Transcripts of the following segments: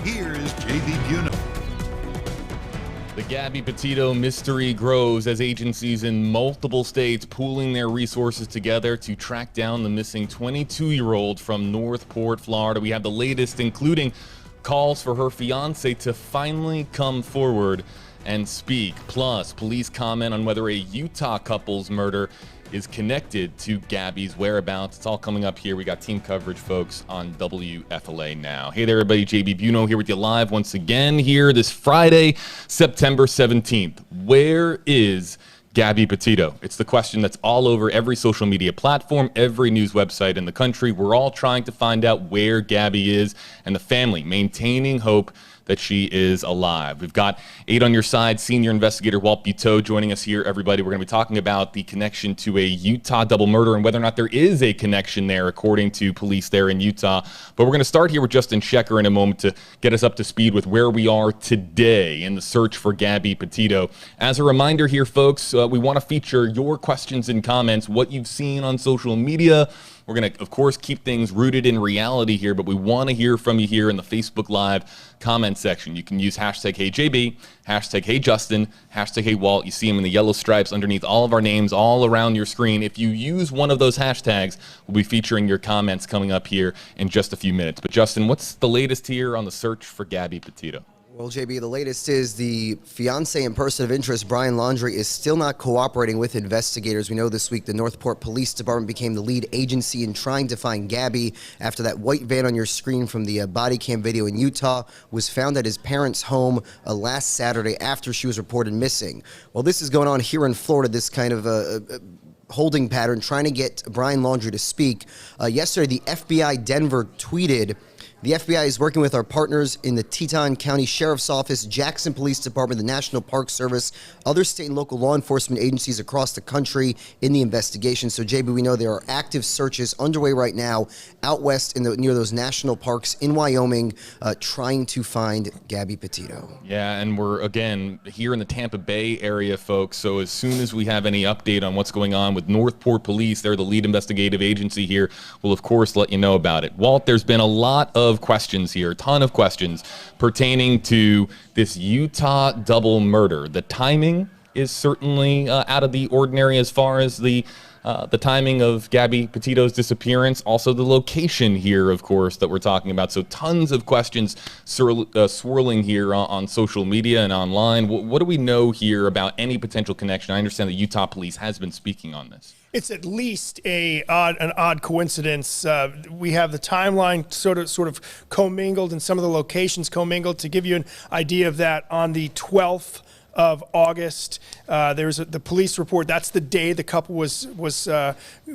Here's JB Petito. The Gabby Petito mystery grows as agencies in multiple states pooling their resources together to track down the missing 22-year-old from Northport, Florida. We have the latest, including calls for her fiance to finally come forward and speak. Plus, police comment on whether a Utah couple's murder is connected to Gabby's whereabouts. It's all coming up here. We got team coverage, folks, on WFLA now. Hey there, everybody. JB Petito here with you live once again here this Friday, September 17th. Where is Gabby Petito? It's the question that's all over every social media platform, every news website in the country. We're all trying to find out where Gabby is, and the family maintaining hope that she is alive. We've got 8 on your side, senior investigator Walt Buteau joining us here, everybody. We're going to be talking about the connection to a Utah double murder and whether or not there is a connection there, according to police there in Utah. But we're going to start here with Justin Shecker in a moment to get us up to speed with where we are today in the search for Gabby Petito. As a reminder here, folks, we want to feature your questions and comments, what you've seen on social media. We're going to, of course, keep things rooted in reality here, but we want to hear from you here in the Facebook Live comment section. You can use hashtag HeyJB, hashtag HeyJustin, hashtag HeyWalt. You see them in the yellow stripes underneath all of our names all around your screen. If you use one of those hashtags, we'll be featuring your comments coming up here in just a few minutes. But Justin, what's the latest here on the search for Gabby Petito? Well, JB, the latest is the fiancé and person of interest, Brian Laundrie, is still not cooperating with investigators. We know this week the Northport Police Department became the lead agency in trying to find Gabby after that white van on your screen from the body cam video in Utah was found at his parents' home last Saturday after she was reported missing. Well, this is going on here in Florida, this kind of holding pattern, trying to get Brian Laundrie to speak. Yesterday, the FBI Denver tweeted, "The FBI is working with our partners in the Teton County Sheriff's Office, Jackson Police Department, the National Park Service, other state and local law enforcement agencies across the country in the investigation." So, JB, we know there are active searches underway right now out west near those national parks in Wyoming, trying to find Gabby Petito. Yeah, and we're, again, here in the Tampa Bay area, folks. So as soon as we have any update on what's going on with Northport Police, they're the lead investigative agency here, we'll, of course, let you know about it. Walt, there's been a lot of questions here, a ton of questions pertaining to this Utah double murder. The timing is certainly out of the ordinary as far as the timing of Gabby Petito's disappearance, also the location here, of course, that we're talking about. So tons of questions swirling here on social media and online. What do we know here about any potential connection? I understand the Utah police has been speaking on this. It's at least an odd coincidence. We have the timeline sort of commingled and some of the locations commingled. To give you an idea of that, on the 12th of August, there's the police report. That's the day the couple was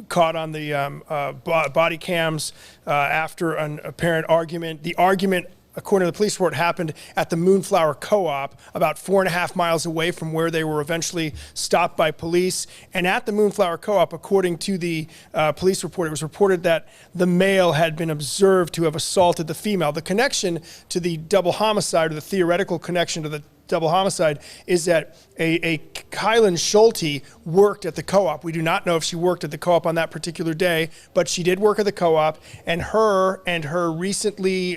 caught on the body cams after an apparent argument. The argument, according to the police report, happened at the Moonflower Co-op, about 4.5 miles away from where they were eventually stopped by police. And at the Moonflower Co-op, according to the police report, it was reported that the male had been observed to have assaulted the female. The connection to the double homicide, or the theoretical connection to the double homicide, is that a Kylan Schulte worked at the co-op. We do not know if she worked at the co-op on that particular day, but she did work at the co-op, and her recently,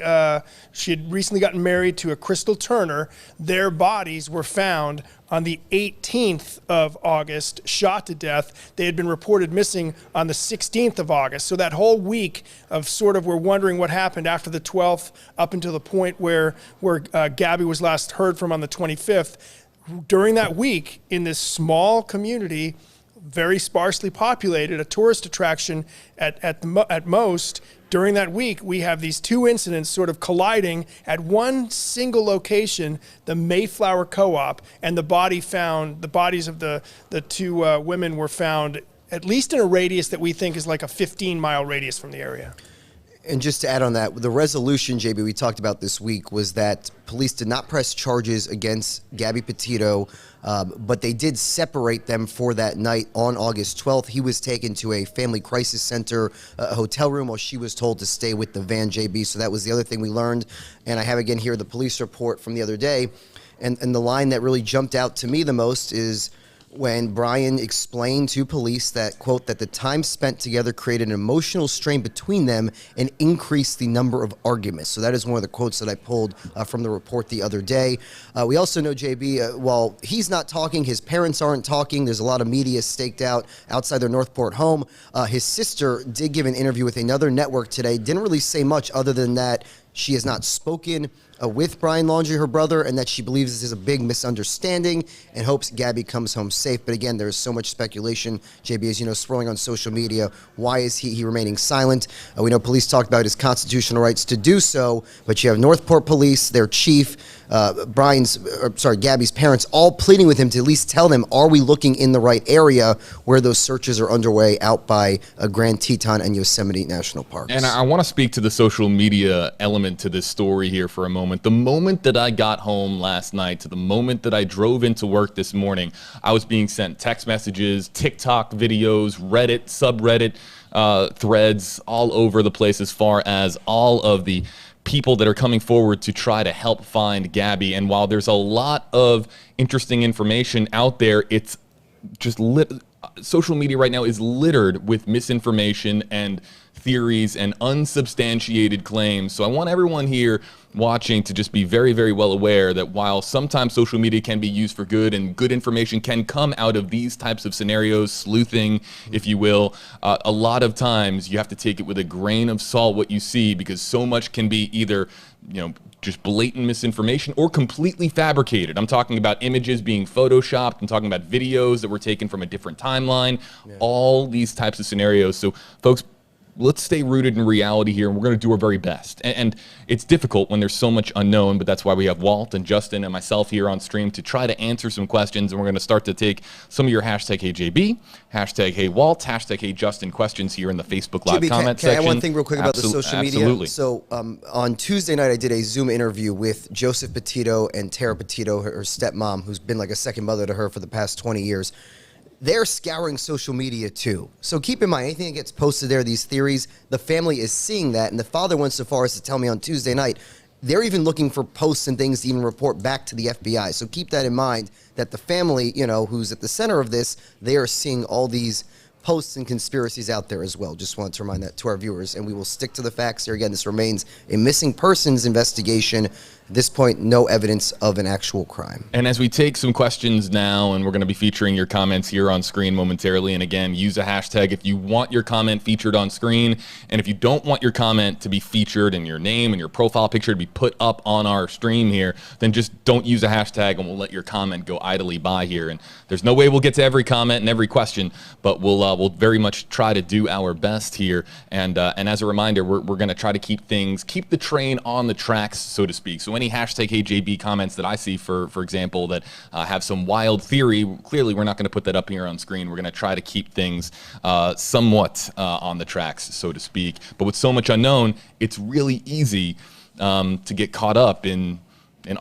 she had recently gotten married to a Crystal Turner. Their bodies were found on the 18th of August, shot to death. They had been reported missing on the 16th of August. So that whole week of we're wondering what happened after the 12th up until the point where Gabby was last heard from on the 25th. During that week, in this small community, very sparsely populated, a tourist attraction at most, during that week, we have these two incidents sort of colliding at one single location, the Mayflower Co-op, and the bodies of the two women were found at least in a radius that we think is like a 15-mile radius from the area. And just to add on that, the resolution, JB, we talked about this week was that police did not press charges against Gabby Petito, but they did separate them for that night on August 12th. He was taken to a family crisis center, a hotel room, while she was told to stay with the van, JB. So that was the other thing we learned. And I have again here the police report from the other day. And the line that really jumped out to me the most is, when Brian explained to police that, quote, that the time spent together created an emotional strain between them and increased the number of arguments. So that is one of the quotes that I pulled from the report the other day. We also know, JB, while he's not talking, his parents aren't talking. There's a lot of media staked out outside their Northport home. His sister did give an interview with another network today. Didn't really say much other than that she has not spoken with Brian Laundrie, her brother, and that she believes this is a big misunderstanding and hopes Gabby comes home safe. But again, there's so much speculation, JB, as you know, swirling on social media. Why is he remaining silent? We know police talked about his constitutional rights to do so, but you have Northport Police, their chief, Gabby's parents, all pleading with him to at least tell them, are we looking in the right area where those searches are underway out by Grand Teton and Yosemite National Parks? And I want to speak to the social media element to this story here for a moment. The moment that I got home last night to the moment that I drove into work this morning, I was being sent text messages, TikTok videos, Reddit, subreddit threads all over the place as far as all of the people that are coming forward to try to help find Gabby. And while there's a lot of interesting information out there, it's just social media right now is littered with misinformation and theories and unsubstantiated claims. So I want everyone here watching to just be very, very well aware that while sometimes social media can be used for good and good information can come out of these types of scenarios, sleuthing, if you will, a lot of times you have to take it with a grain of salt what you see, because so much can be either, just blatant misinformation or completely fabricated. I'm talking about images being photoshopped. I'm talking about videos that were taken from a different timeline, all these types of scenarios. So folks, let's stay rooted in reality here, and we're going to do our very best. And it's difficult when there's so much unknown, but that's why we have Walt and Justin and myself here on stream to try to answer some questions. And we're going to start to take some of your hashtag HeyJB, hashtag HeyWalt, hashtag HeyJustin questions here in the Facebook Live comment section. Can I add one thing real quick about the social media? Absolutely. So on Tuesday night, I did a Zoom interview with Joseph Petito and Tara Petito, her stepmom, who's been like a second mother to her for the past 20 years. They're scouring social media too. So keep in mind, anything that gets posted there, these theories, the family is seeing that. And the father went so far as to tell me on Tuesday night, they're even looking for posts and things to even report back to the FBI. So keep that in mind, that the family, who's at the center of this, they are seeing all these posts and conspiracies out there as well. Just wanted to remind that to our viewers, and we will stick to the facts here. Again, this remains a missing persons investigation. At this point, no evidence of an actual crime. And as we take some questions now, and we're going to be featuring your comments here on screen momentarily, and again, use a hashtag if you want your comment featured on screen, and if you don't want your comment to be featured in your name and your profile picture to be put up on our stream here, then just don't use a hashtag and we'll let your comment go idly by here. And there's no way we'll get to every comment and every question, but we'll very much try to do our best here. And as a reminder, we're going to try to keep the train on the tracks, so to speak. So any hashtag HeyJB comments that I see, for example, that have some wild theory, clearly we're not going to put that up here on screen. We're going to try to keep things somewhat on the tracks, so to speak. But with so much unknown, it's really easy to get caught up in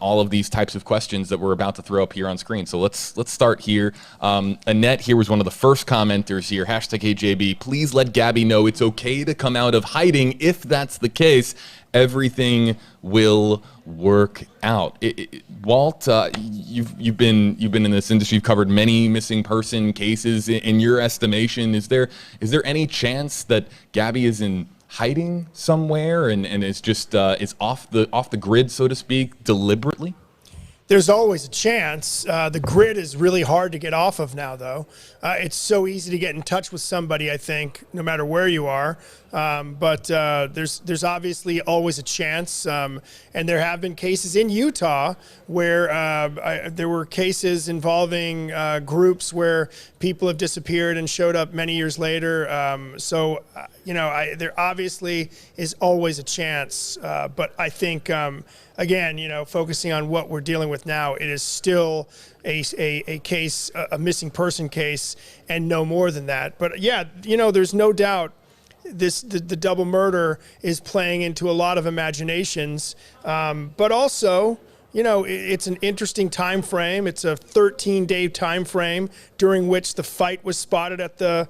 all of these types of questions that we're about to throw up here on screen. So let's start here. Annette here was one of the first commenters here. Hashtag HeyJB, please let Gabby know it's okay to come out of hiding. If that's the case, everything will work out. Walt, you've been in this industry. You've covered many missing person cases. In your estimation, is there any chance that Gabby is in hiding somewhere and is just is off the grid, so to speak, deliberately? There's always a chance. The grid is really hard to get off of now, though. It's so easy to get in touch with somebody, I think, no matter where you are. But there's obviously always a chance. And there have been cases in Utah where there were cases involving groups where people have disappeared and showed up many years later. There obviously is always a chance. But I think, again, focusing on what we're dealing with now, it is still a case, a missing person case, and no more than that. But yeah, there's no doubt the double murder is playing into a lot of imaginations. But also, it's an interesting time frame. It's a 13-day time frame during which the fight was spotted at the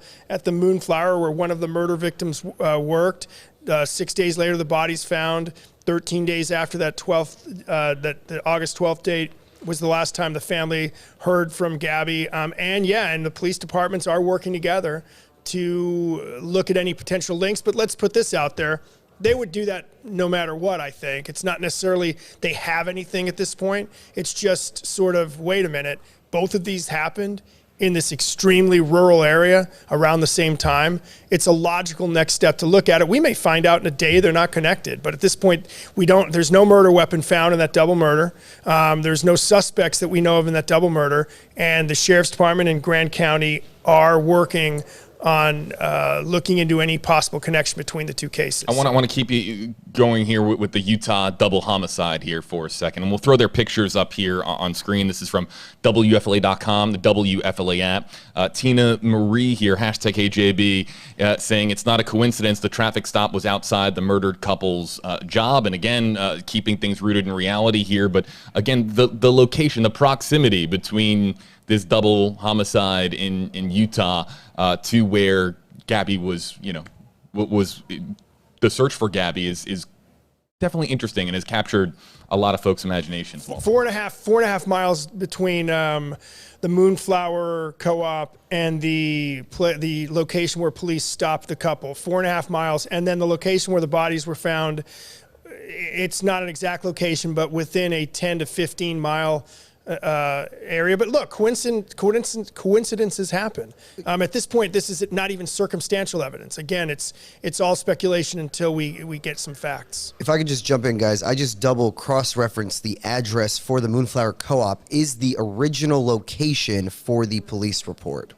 Moonflower, where one of the murder victims worked. 6 days later, the body's found. 13 days after that the August 12th date, was the last time the family heard from Gabby. And the police departments are working together to look at any potential links. But let's put this out there. They would do that no matter what, I think. It's not necessarily they have anything at this point. It's just sort of, wait a minute, both of these happened in this extremely rural area around the same time. It's a logical next step to look at it. We may find out in a day they're not connected, but at this point, there's no murder weapon found in that double murder. There's no suspects that we know of in that double murder, and the Sheriff's Department in Grand County are working on looking into any possible connection between the two cases. I want to keep you going here with the Utah double homicide here for a second, and we'll throw their pictures up here on screen. This is from WFLA.com, the WFLA app. Tina Marie here, #KJB, saying it's not a coincidence the traffic stop was outside the murdered couple's job, and again, keeping things rooted in reality here. But again, the location, the proximity between this double homicide in Utah to where Gabby was, the search for Gabby is definitely interesting and has captured a lot of folks' imagination. 4.5 miles between the Moonflower Co-op and the location where police stopped the couple. 4.5 miles, and then the location where the bodies were found. It's not an exact location, but within a 10 to 15 mile area. But look, coincidences happen. At this point, this is not even circumstantial evidence. Again, it's all speculation until we get some facts. If I could just jump in, guys, I just double cross-referenced the address for the Moonflower Co-op is the original location for the police report.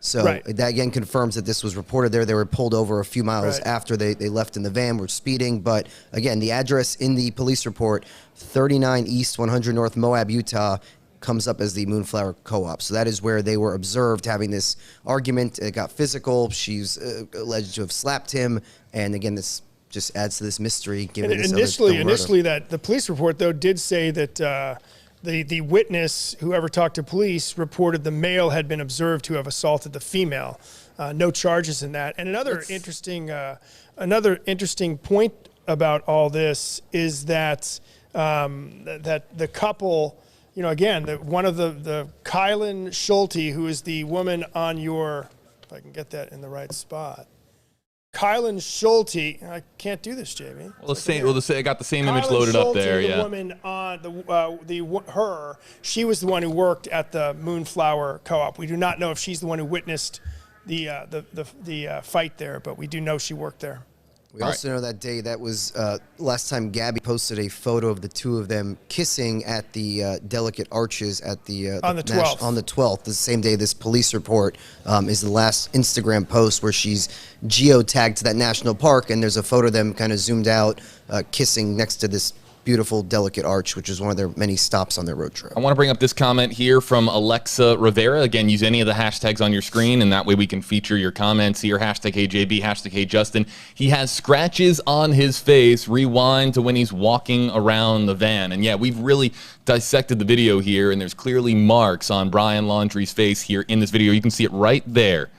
So that again confirms that this was reported there. They were pulled over a few miles after they left in the van, were speeding. But again, the address in the police report, 39 East 100 North Moab, Utah, comes up as the Moonflower Co-op. So that is where they were observed having this argument. It got physical. She's alleged to have slapped him. And again, this just adds to this mystery. Given Initially, that the police report, though, did say that the witness, whoever talked to police, reported the male had been observed to have assaulted the female. No charges in that. And another interesting point about all this is that that the couple, again, one of the Kylan Schulte, who is the woman on your, if I can get that in the right spot. Kylan Schulte, I can't do this, Jamie. Well, I got the same image loaded up there. The woman on she was the one who worked at the Moonflower Co-op. We do not know if she's the one who witnessed the fight there, but we do know she worked there. We also know that day, that was last time Gabby posted a photo of the two of them kissing at the Delicate Arches at on the 12th. On the 12th, the same day this police report is the last Instagram post where she's geotagged to that national park, and there's a photo of them kind of zoomed out kissing next to this beautiful Delicate Arch, which is one of their many stops on their road trip. I want to bring up this comment here from Alexa Rivera. Again, use any of the hashtags on your screen, and that way we can feature your comments here. #KJB, #KJustin. He has scratches on his face. Rewind to when he's walking around the van. And yeah, we've really dissected the video here, and there's clearly marks on Brian Laundrie's face here in this video. You can see it right there.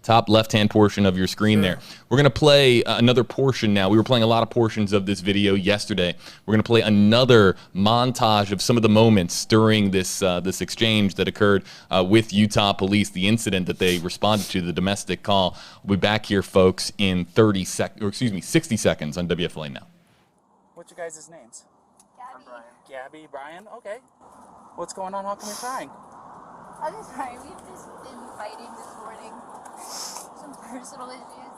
Top left-hand portion of your screen there. We're going to play another portion now. We were playing a lot of portions of this video yesterday. We're going to play another montage of some of the moments during this exchange that occurred with Utah police, the incident that they responded to, the domestic call. We'll be back here, folks, in 60 seconds on WFLA Now. What's your guys' names? Gabby. I'm Brian. Gabby, Brian, okay. What's going on? How come you're crying? I'm just sorry. We've just been fighting this morning. Some personal issues.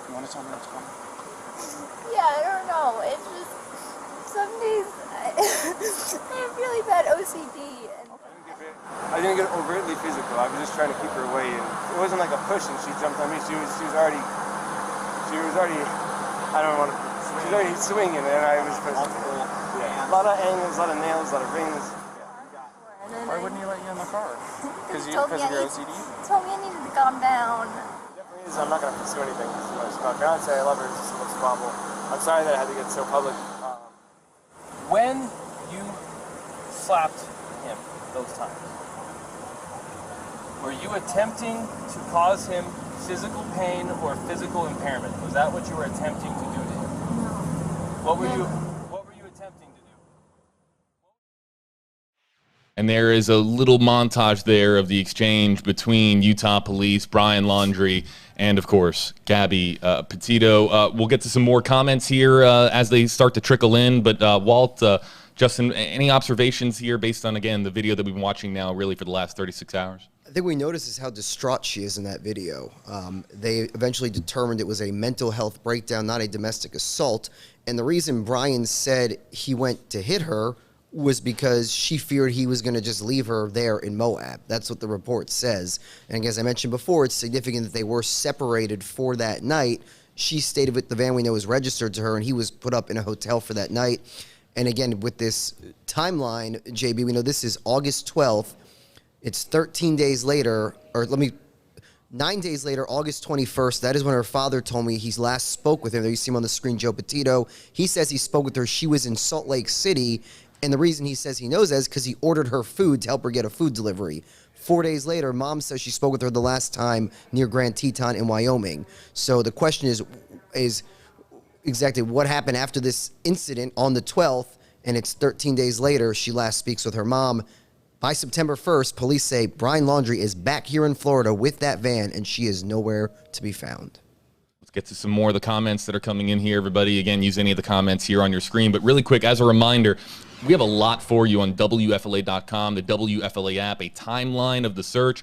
You want to tell me what's going on? Yeah, I don't know. It's just some days I have really bad OCD. And I didn't get overtly physical. I was just trying to keep her away, and it wasn't like a push and she jumped on me. She was already. I don't want to. She was already swinging, and I was pushing. Yeah. A lot of angles, a lot of nails, a lot of rings. Why wouldn't he let you in the car? Because of your OCD? He told me I needed to calm down. It definitely is. I'm not going to pursue anything. It's my fiance. I love her. It's just a little squabble. I'm sorry that I had to get so public. When you slapped him those times, were you attempting to cause him physical pain or physical impairment? Was that what you were attempting to do to him? No. What were No. you And there is a little montage there of the exchange between Utah police, Brian Laundrie, and, of course, Gabby Petito. We'll get to some more comments here as they start to trickle in. But, Walt, Justin, any observations here based on, again, the video that we've been watching now really for the last 36 hours? I think we notice is how distraught she is in that video. They eventually determined it was a mental health breakdown, not a domestic assault. And the reason Brian said he went to hit her was because she feared he was going to just leave her there in Moab. That's what the report says. And as I mentioned before, it's significant that they were separated for that night. She stayed with the van we know was registered to her, and he was put up in a hotel for that night. And again, with this timeline, JB, we know this is August 12th. It's 13 days later, 9 days later, August 21st. That is when her father told me he last spoke with her. There you see him on the screen, Joe Petito. He says he spoke with her. She was in Salt Lake City. And the reason he says he knows that is because he ordered her food to help her get a food delivery. 4 days later, Mom says she spoke with her the last time near Grand Teton in Wyoming. So the question is exactly what happened after this incident on the 12th, and it's 13 days later she last speaks with her mom. By September 1st, police say Brian Laundrie is back here in Florida with that van, and she is nowhere to be found. Let's get to some more of the comments that are coming in here, everybody. Again, use any of the comments here on your screen. But really quick, as a reminder, we have a lot for you on WFLA.com, the WFLA app, a timeline of the search,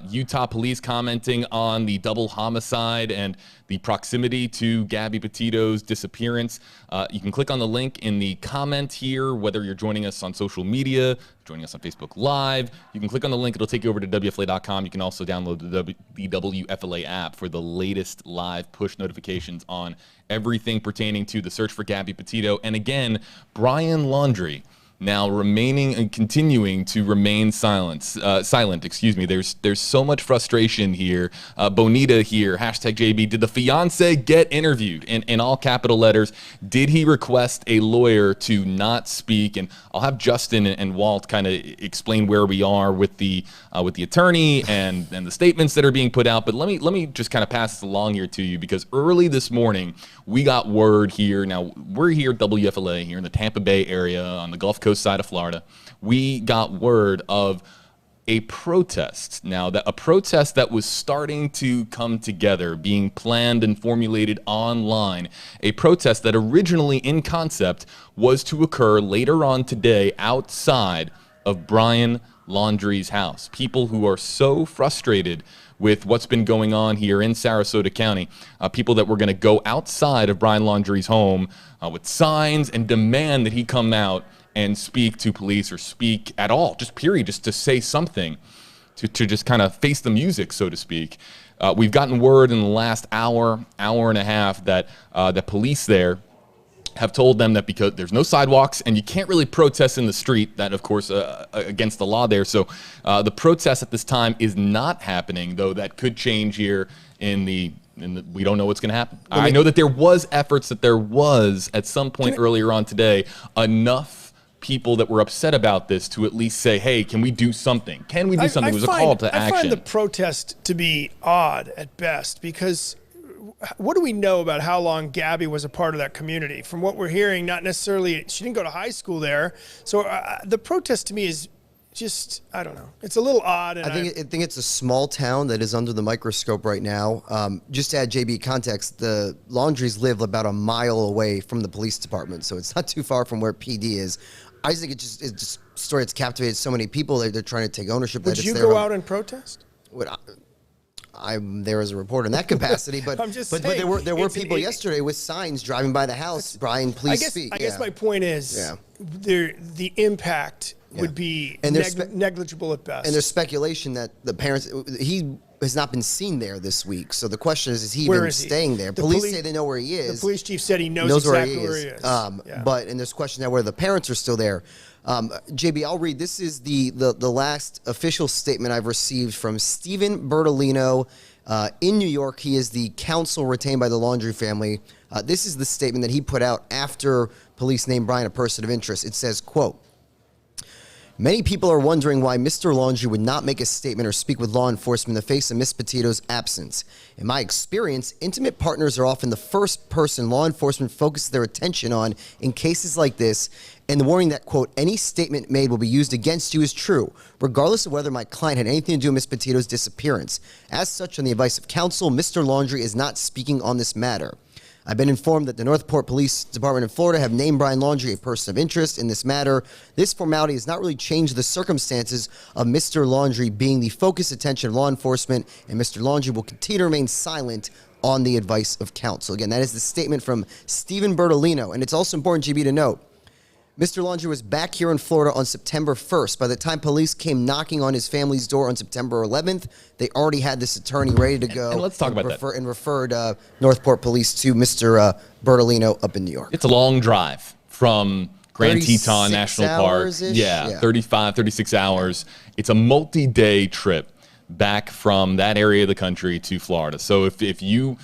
Utah police commenting on the double homicide and the proximity to Gabby Petito's disappearance. You can click on the link in the comment here, whether you're joining us on social media, joining us on Facebook Live. You can click on the link. It'll take you over to WFLA.com. You can also download the WFLA app for the latest live push notifications on everything pertaining to the search for Gabby Petito. And again, Brian Laundrie now remaining and continuing to remain silent. There's so much frustration here. Bonita here, hashtag JB, did the fiance get interviewed? In all capital letters, did he request a lawyer to not speak? And I'll have Justin and Walt kind of explain where we are with the attorney and the statements that are being put out. But let me just kind of pass this along here to you, because early this morning we got word here. Now we're here at WFLA here in the Tampa Bay area on the Gulf Coast side of Florida. We got word of a protest. Now, a protest that was starting to come together, being planned and formulated online. A protest that originally, in concept, was to occur later on today outside of Brian Laundrie's house. People who are so frustrated with what's been going on here in Sarasota County, people that were going to go outside of Brian Laundrie's home with signs and demand that he come out and speak to police, or speak at all, just period, just to say something, to just kind of face the music, so to speak. We've gotten word in the last hour and a half that the police there have told them that because there's no sidewalks and you can't really protest in the street, that of course against the law there. So the protest at this time is not happening, though that could change here we don't know what's going to happen. I know that there was at some point earlier on today enough people that were upset about this to at least say, hey, can we do something? Can we do something? It was a call to action. I find the protest to be odd at best, because what do we know about how long Gabby was a part of that community? From what we're hearing, not necessarily, she didn't go to high school there. So the protest to me is just, I don't know. It's a little odd. And I think it's a small town that is under the microscope right now. Just to add JB context, the Laundries live about a mile away from the police department, so it's not too far from where PD is. I just think it's a story that's captivated so many people that they're trying to take ownership. Would you go out and protest? I'm there as a reporter in that capacity, but there were people yesterday with signs driving by the house. Brian, please speak. I guess my point is, the impact would be negligible at best. And there's speculation that the parents, he has not been seen there this week. So the question is he even staying there? Police say they know where he is. The police chief said he knows exactly where he is. And there's question now whether the parents are still there. JB, I'll read. This is the last official statement I've received from Stephen Bertolino in New York. He is the counsel retained by the Laundrie family. This is the statement that he put out after police named Brian a person of interest. It says, quote, Many people are wondering why Mr. Laundrie would not make a statement or speak with law enforcement in the face of Miss Petito's absence. In my experience, intimate partners are often the first person law enforcement focuses their attention on in cases like this, and the warning that, quote, any statement made will be used against you is true, regardless of whether my client had anything to do with Miss Petito's disappearance. As such, on the advice of counsel, Mr. Laundrie is not speaking on this matter. I've been informed that the Northport Police Department in Florida have named Brian Laundrie a person of interest in this matter. This formality has not really changed the circumstances of Mr. Laundrie being the focus attention of law enforcement, and Mr. Laundrie will continue to remain silent on the advice of counsel. Again, that is the statement from Stephen Bertolino, and it's also important, GB, to note, Mr. Laundrie was back here in Florida on September 1st. By the time police came knocking on his family's door on September 11th, they already had this attorney ready to go. And let's talk about that. And referred Northport Police to Mr. Bertolino up in New York. It's a long drive from Grand Teton National Park. Yeah, 35, 36 hours. It's a multi-day trip back from that area of the country to Florida. So if you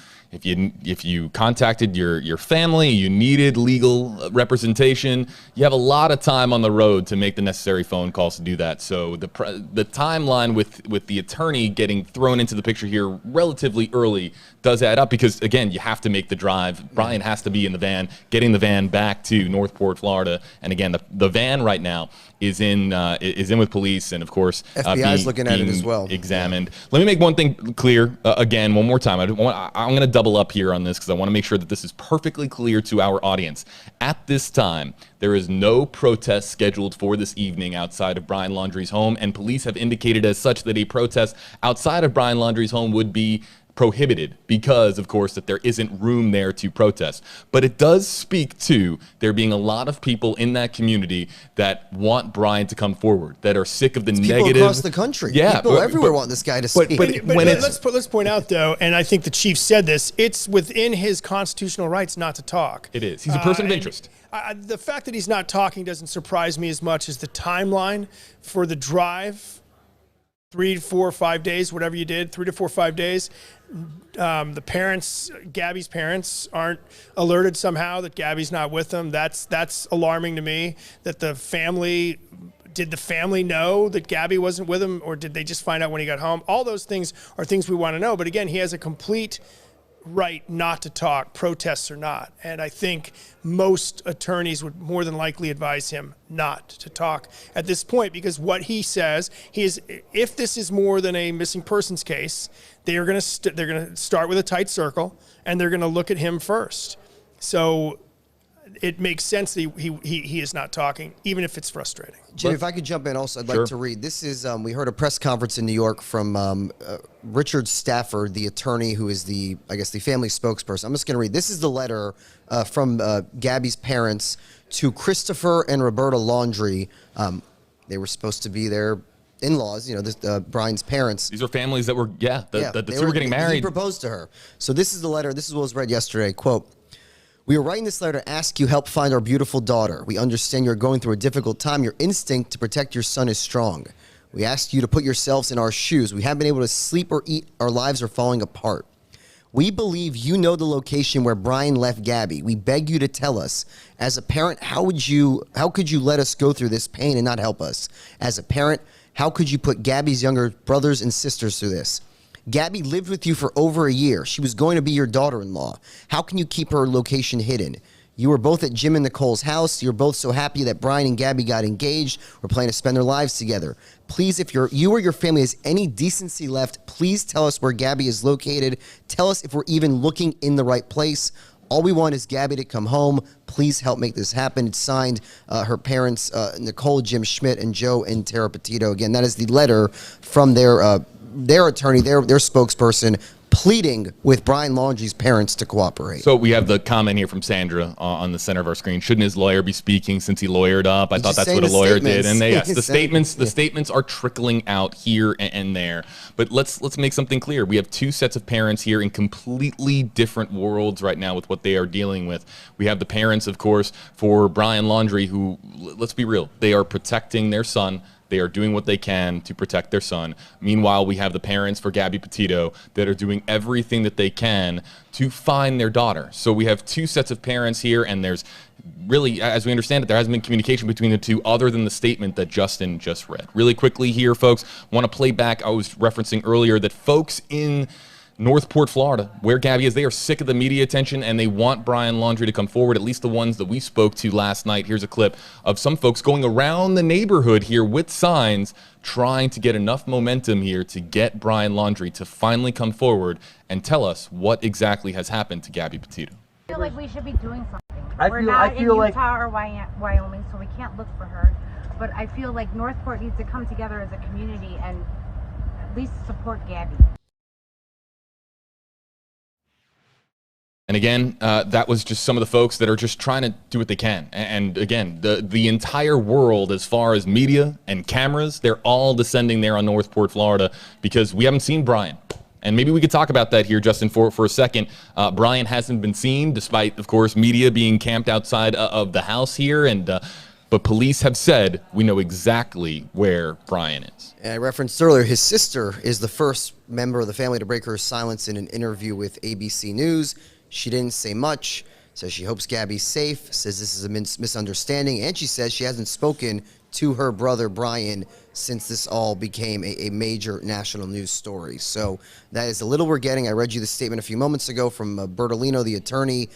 contacted your family, you needed legal representation, you have a lot of time on the road to make the necessary phone calls to do that. So the timeline with the attorney getting thrown into the picture here relatively early does add up because, again, you have to make the drive. Brian has to be in the van, getting the van back to Northport, Florida. And again, the van right now is in with police, and of course, FBI is looking at it as well. Examined. Yeah. Let me make one thing clear again, one more time. I'm going to double up here on this because I want to make sure that this is perfectly clear to our audience. At this time, there is no protest scheduled for this evening outside of Brian Laundrie's home, and police have indicated as such that a protest outside of Brian Laundrie's home would be prohibited because, of course, that there isn't room there to protest. But it does speak to there being a lot of people in that community that want Brian to come forward, that are sick of the negative. People across the country. Yeah, people everywhere want this guy to speak. But let's point out, though, and I think the chief said this, it's within his constitutional rights not to talk. It is. He's a person of interest. The fact that he's not talking doesn't surprise me as much as the timeline for the drive. 3 to 4 or 5 days, whatever you did, 3 to 4 or 5 days. The parents, Gabby's parents, aren't alerted somehow that Gabby's not with them. That's alarming to me. That the family, did the family know that Gabby wasn't with him, or did they just find out when he got home? All those things are things we want to know. But again, he has a complete right not to talk, protests or not. And I think most attorneys would more than likely advise him not to talk at this point, because what he says, if this is more than a missing persons case, they're going to start with a tight circle and they're going to look at him first. So it makes sense that he is not talking, even if it's frustrating. Jim, if I could jump in also, I'd like to read. This is, we heard a press conference in New York from Richard Stafford, the attorney who is the family spokesperson. I'm just going to read. This is the letter from Gabby's parents to Christopher and Roberta Laundrie. They were supposed to be their in-laws, Brian's parents. These are families that were, the two were getting married. He proposed to her. So this is the letter. This is what was read yesterday. Quote, "We are writing this letter to ask you help find our beautiful daughter. We understand you're going through a difficult time. Your instinct to protect your son is strong. We ask you to put yourselves in our shoes. We haven't been able to sleep or eat. Our lives are falling apart. We believe you know the location where Brian left Gabby. We beg you to tell us. As a parent, how could you let us go through this pain and not help us? As a parent, how could you put Gabby's younger brothers and sisters through this? Gabby lived with you for over a year. She was going to be your daughter-in-law. How can you keep her location hidden? You were both at Jim and Nicole's house. You're both so happy that Brian and Gabby got engaged. We're planning to spend their lives together. Please, if you or your family has any decency left, please tell us where Gabby is located. Tell us if we're even looking in the right place. All we want is Gabby to come home. Please help make this happen." It's signed her parents, Nicole, Jim Schmidt, and Joe and Tara Petito. Again, that is the letter from their attorney, their spokesperson, pleading with Brian Laundrie's parents to cooperate. So we have the comment here from Sandra on the center of our screen. Shouldn't his lawyer be speaking since he lawyered up? I thought that's what a lawyer did. And the statements are trickling out here and there. But let's make something clear. We have two sets of parents here in completely different worlds right now with what they are dealing with. We have the parents, of course, for Brian Laundrie, who, let's be real, they are protecting their son. They are doing what they can to protect their son. Meanwhile, we have the parents for Gabby Petito that are doing everything that they can to find their daughter. So we have two sets of parents here, and there's really, as we understand it, there hasn't been communication between the two other than the statement that Justin just read. Really quickly here, folks, want to play back. I was referencing earlier that folks in Northport, Florida, where Gabby is, they are sick of the media attention and they want Brian Laundrie to come forward, at least the ones that we spoke to last night. Here's a clip of some folks going around the neighborhood here with signs trying to get enough momentum here to get Brian Laundrie to finally come forward and tell us what exactly has happened to Gabby Petito. I feel like we should be doing something. We're not in Utah or Wyoming, so we can't look for her. But I feel like Northport needs to come together as a community and at least support Gabby. And again, that was just some of the folks that are just trying to do what they can. And again, the entire world, as far as media and cameras, they're all descending there on Northport, Florida, because we haven't seen Brian. And maybe we could talk about that here, Justin, for a second. Brian hasn't been seen, despite, of course, media being camped outside of the house here. But police have said we know exactly where Brian is. And I referenced earlier, his sister is the first member of the family to break her silence in an interview with ABC News. She didn't say much, says she hopes Gabby's safe, says this is a misunderstanding, and she says she hasn't spoken to her brother Brian since this all became a major national news story. So that is the little we're getting. I read you the statement a few moments ago from Bertolino, the attorney,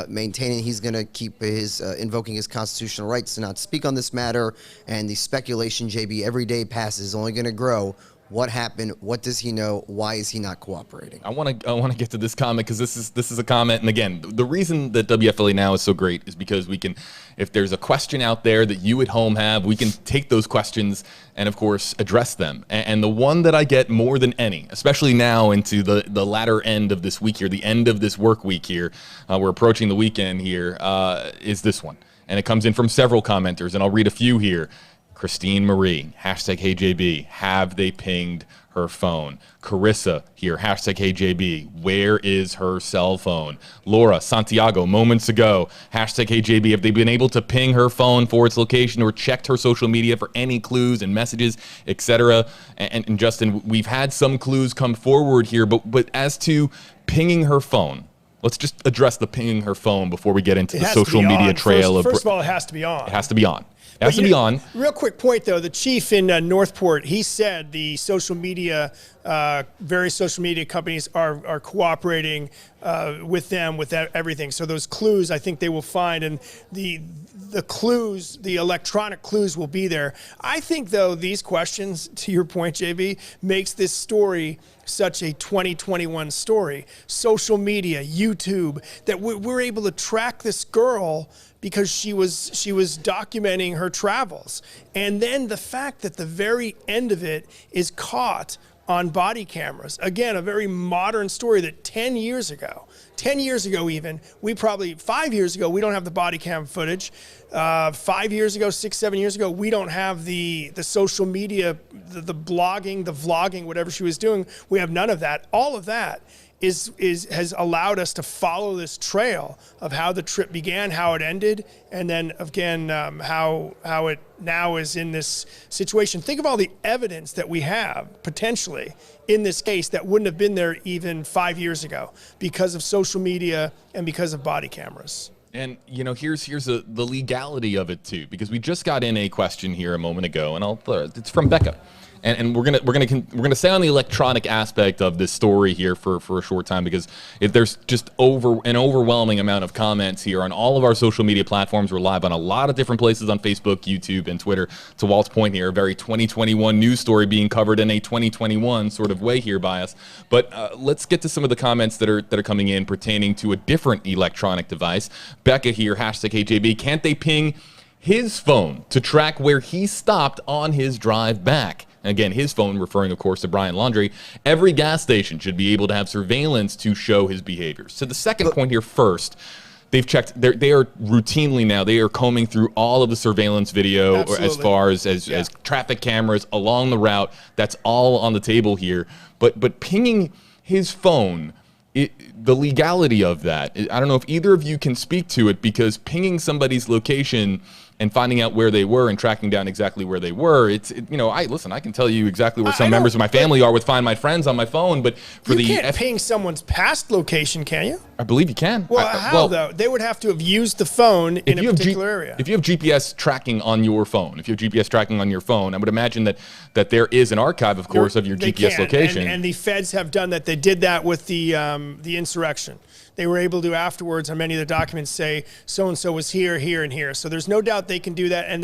maintaining he's going to keep his invoking his constitutional rights to not speak on this matter, and the speculation, JB, every day passes is only going to grow. What happened? What does he know? Why is he not cooperating? I want to get to this comment because this is a comment, and again, the reason that WFLA Now is so great is because we can, if there's a question out there that you at home have, we can take those questions and of course address them. And the one that I get more than any, especially now into the latter end of this week here, the end of this work week here, we're approaching the weekend here, is this one, and it comes in from several commenters, and I'll read a few here. Christine Marie, hashtag HeyJB, have they pinged her phone? Carissa here, hashtag HeyJB, where is her cell phone? Laura Santiago, moments ago, hashtag HeyJB, have they been able to ping her phone for its location or checked her social media for any clues and messages, etc.? And Justin, we've had some clues come forward here, but as to pinging her phone, let's just address the pinging her phone before we get into the social media trail. First of all, it has to be on. It has to be on. It has to be on. Real quick point, though. The chief in Northport, he said the social media, various social media companies are cooperating with them with everything. So those clues, I think they will find, and the clues, the electronic clues will be there. I think, though, these questions, to your point, JB, makes this story such a 2021 story. Social media, YouTube, that we're able to track this girl because she was documenting her travels. And then the fact that the very end of it is caught on body cameras. Again, a very modern story that 10 years ago even, 5 years ago, we don't have the body cam footage. 5 years ago, 6, 7 years ago, we don't have the social media, the blogging, the vlogging, whatever she was doing. We have none of that. All of that has allowed us to follow this trail of how the trip began, how it ended, and then again how it now is in this situation. Think of all the evidence that we have potentially in this case that wouldn't have been there even 5 years ago because of social media and because of body cameras. And you know, here's the legality of it too, because we just got in a question here a moment ago, and it's from Becca. And we're gonna stay on the electronic aspect of this story here for a short time, because if there's just an overwhelming amount of comments here on all of our social media platforms. We're live on a lot of different places on Facebook, YouTube, and Twitter. To Walt's point here, a very 2021 news story being covered in a 2021 sort of way here by us. But let's get to some of the comments that are coming in pertaining to a different electronic device. Becca here, hashtag HeyJB, can't they ping his phone to track where he stopped on his drive back? Again, his phone referring, of course, to Brian Laundrie. Every gas station should be able to have surveillance to show his behavior. So the second point here first, they've checked, they are routinely now, they are combing through all of the surveillance video. Absolutely. As far as traffic cameras along the route. That's all on the table here. But pinging his phone, the legality of that, I don't know if either of you can speak to it, because pinging somebody's location and finding out where they were and tracking down exactly where they were. I can tell you exactly where some members of my family are with Find My Friends on my phone, but for you can't ping someone's past location, can you? I believe you can. Well, how though? They would have to have used the phone in a particular area. If you have GPS tracking on your phone, I would imagine that there is an archive, of course, of your GPS location. And the feds have done that. They did that with the insurrection. They were able to afterwards on many of the documents say so-and-so was here, here, and here. So there's no doubt they can do that. And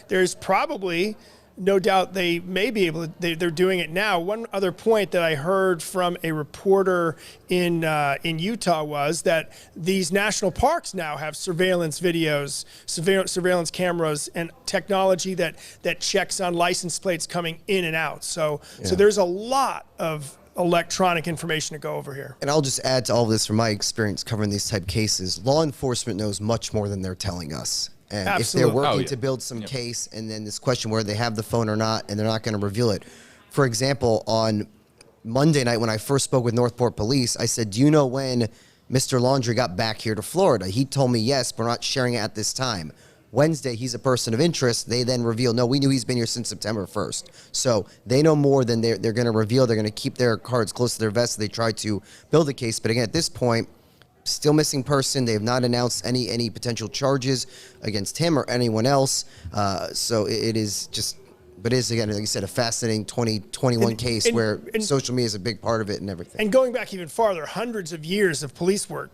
there's probably no doubt they may be able to, they're doing it now. One other point that I heard from a reporter in Utah was that these national parks now have surveillance videos, surveillance cameras, and technology that checks on license plates coming in and out. So there's a lot of electronic information to go over here. And I'll just add to all of this from my experience covering these type cases. Law enforcement knows much more than they're telling us. And Absolutely. if they're working to build some case, and then this question where they have the phone or not, and they're not going to reveal it. For example, on Monday night when I first spoke with Northport Police, I said, do you know when Mr. Laundrie got back here to Florida? He told me yes, but we're not sharing it at this time. Wednesday, he's a person of interest. They then reveal, no, we knew he's been here since September 1st. So they know more than they're going to reveal. They're going to keep their cards close to their vest. They try to build a case. But again, at this point, still missing person. They have not announced any potential charges against him or anyone else. So it is just, but it is, again, like you said, a fascinating 2021 case where social media is a big part of it and everything. And going back even farther, hundreds of years of police work.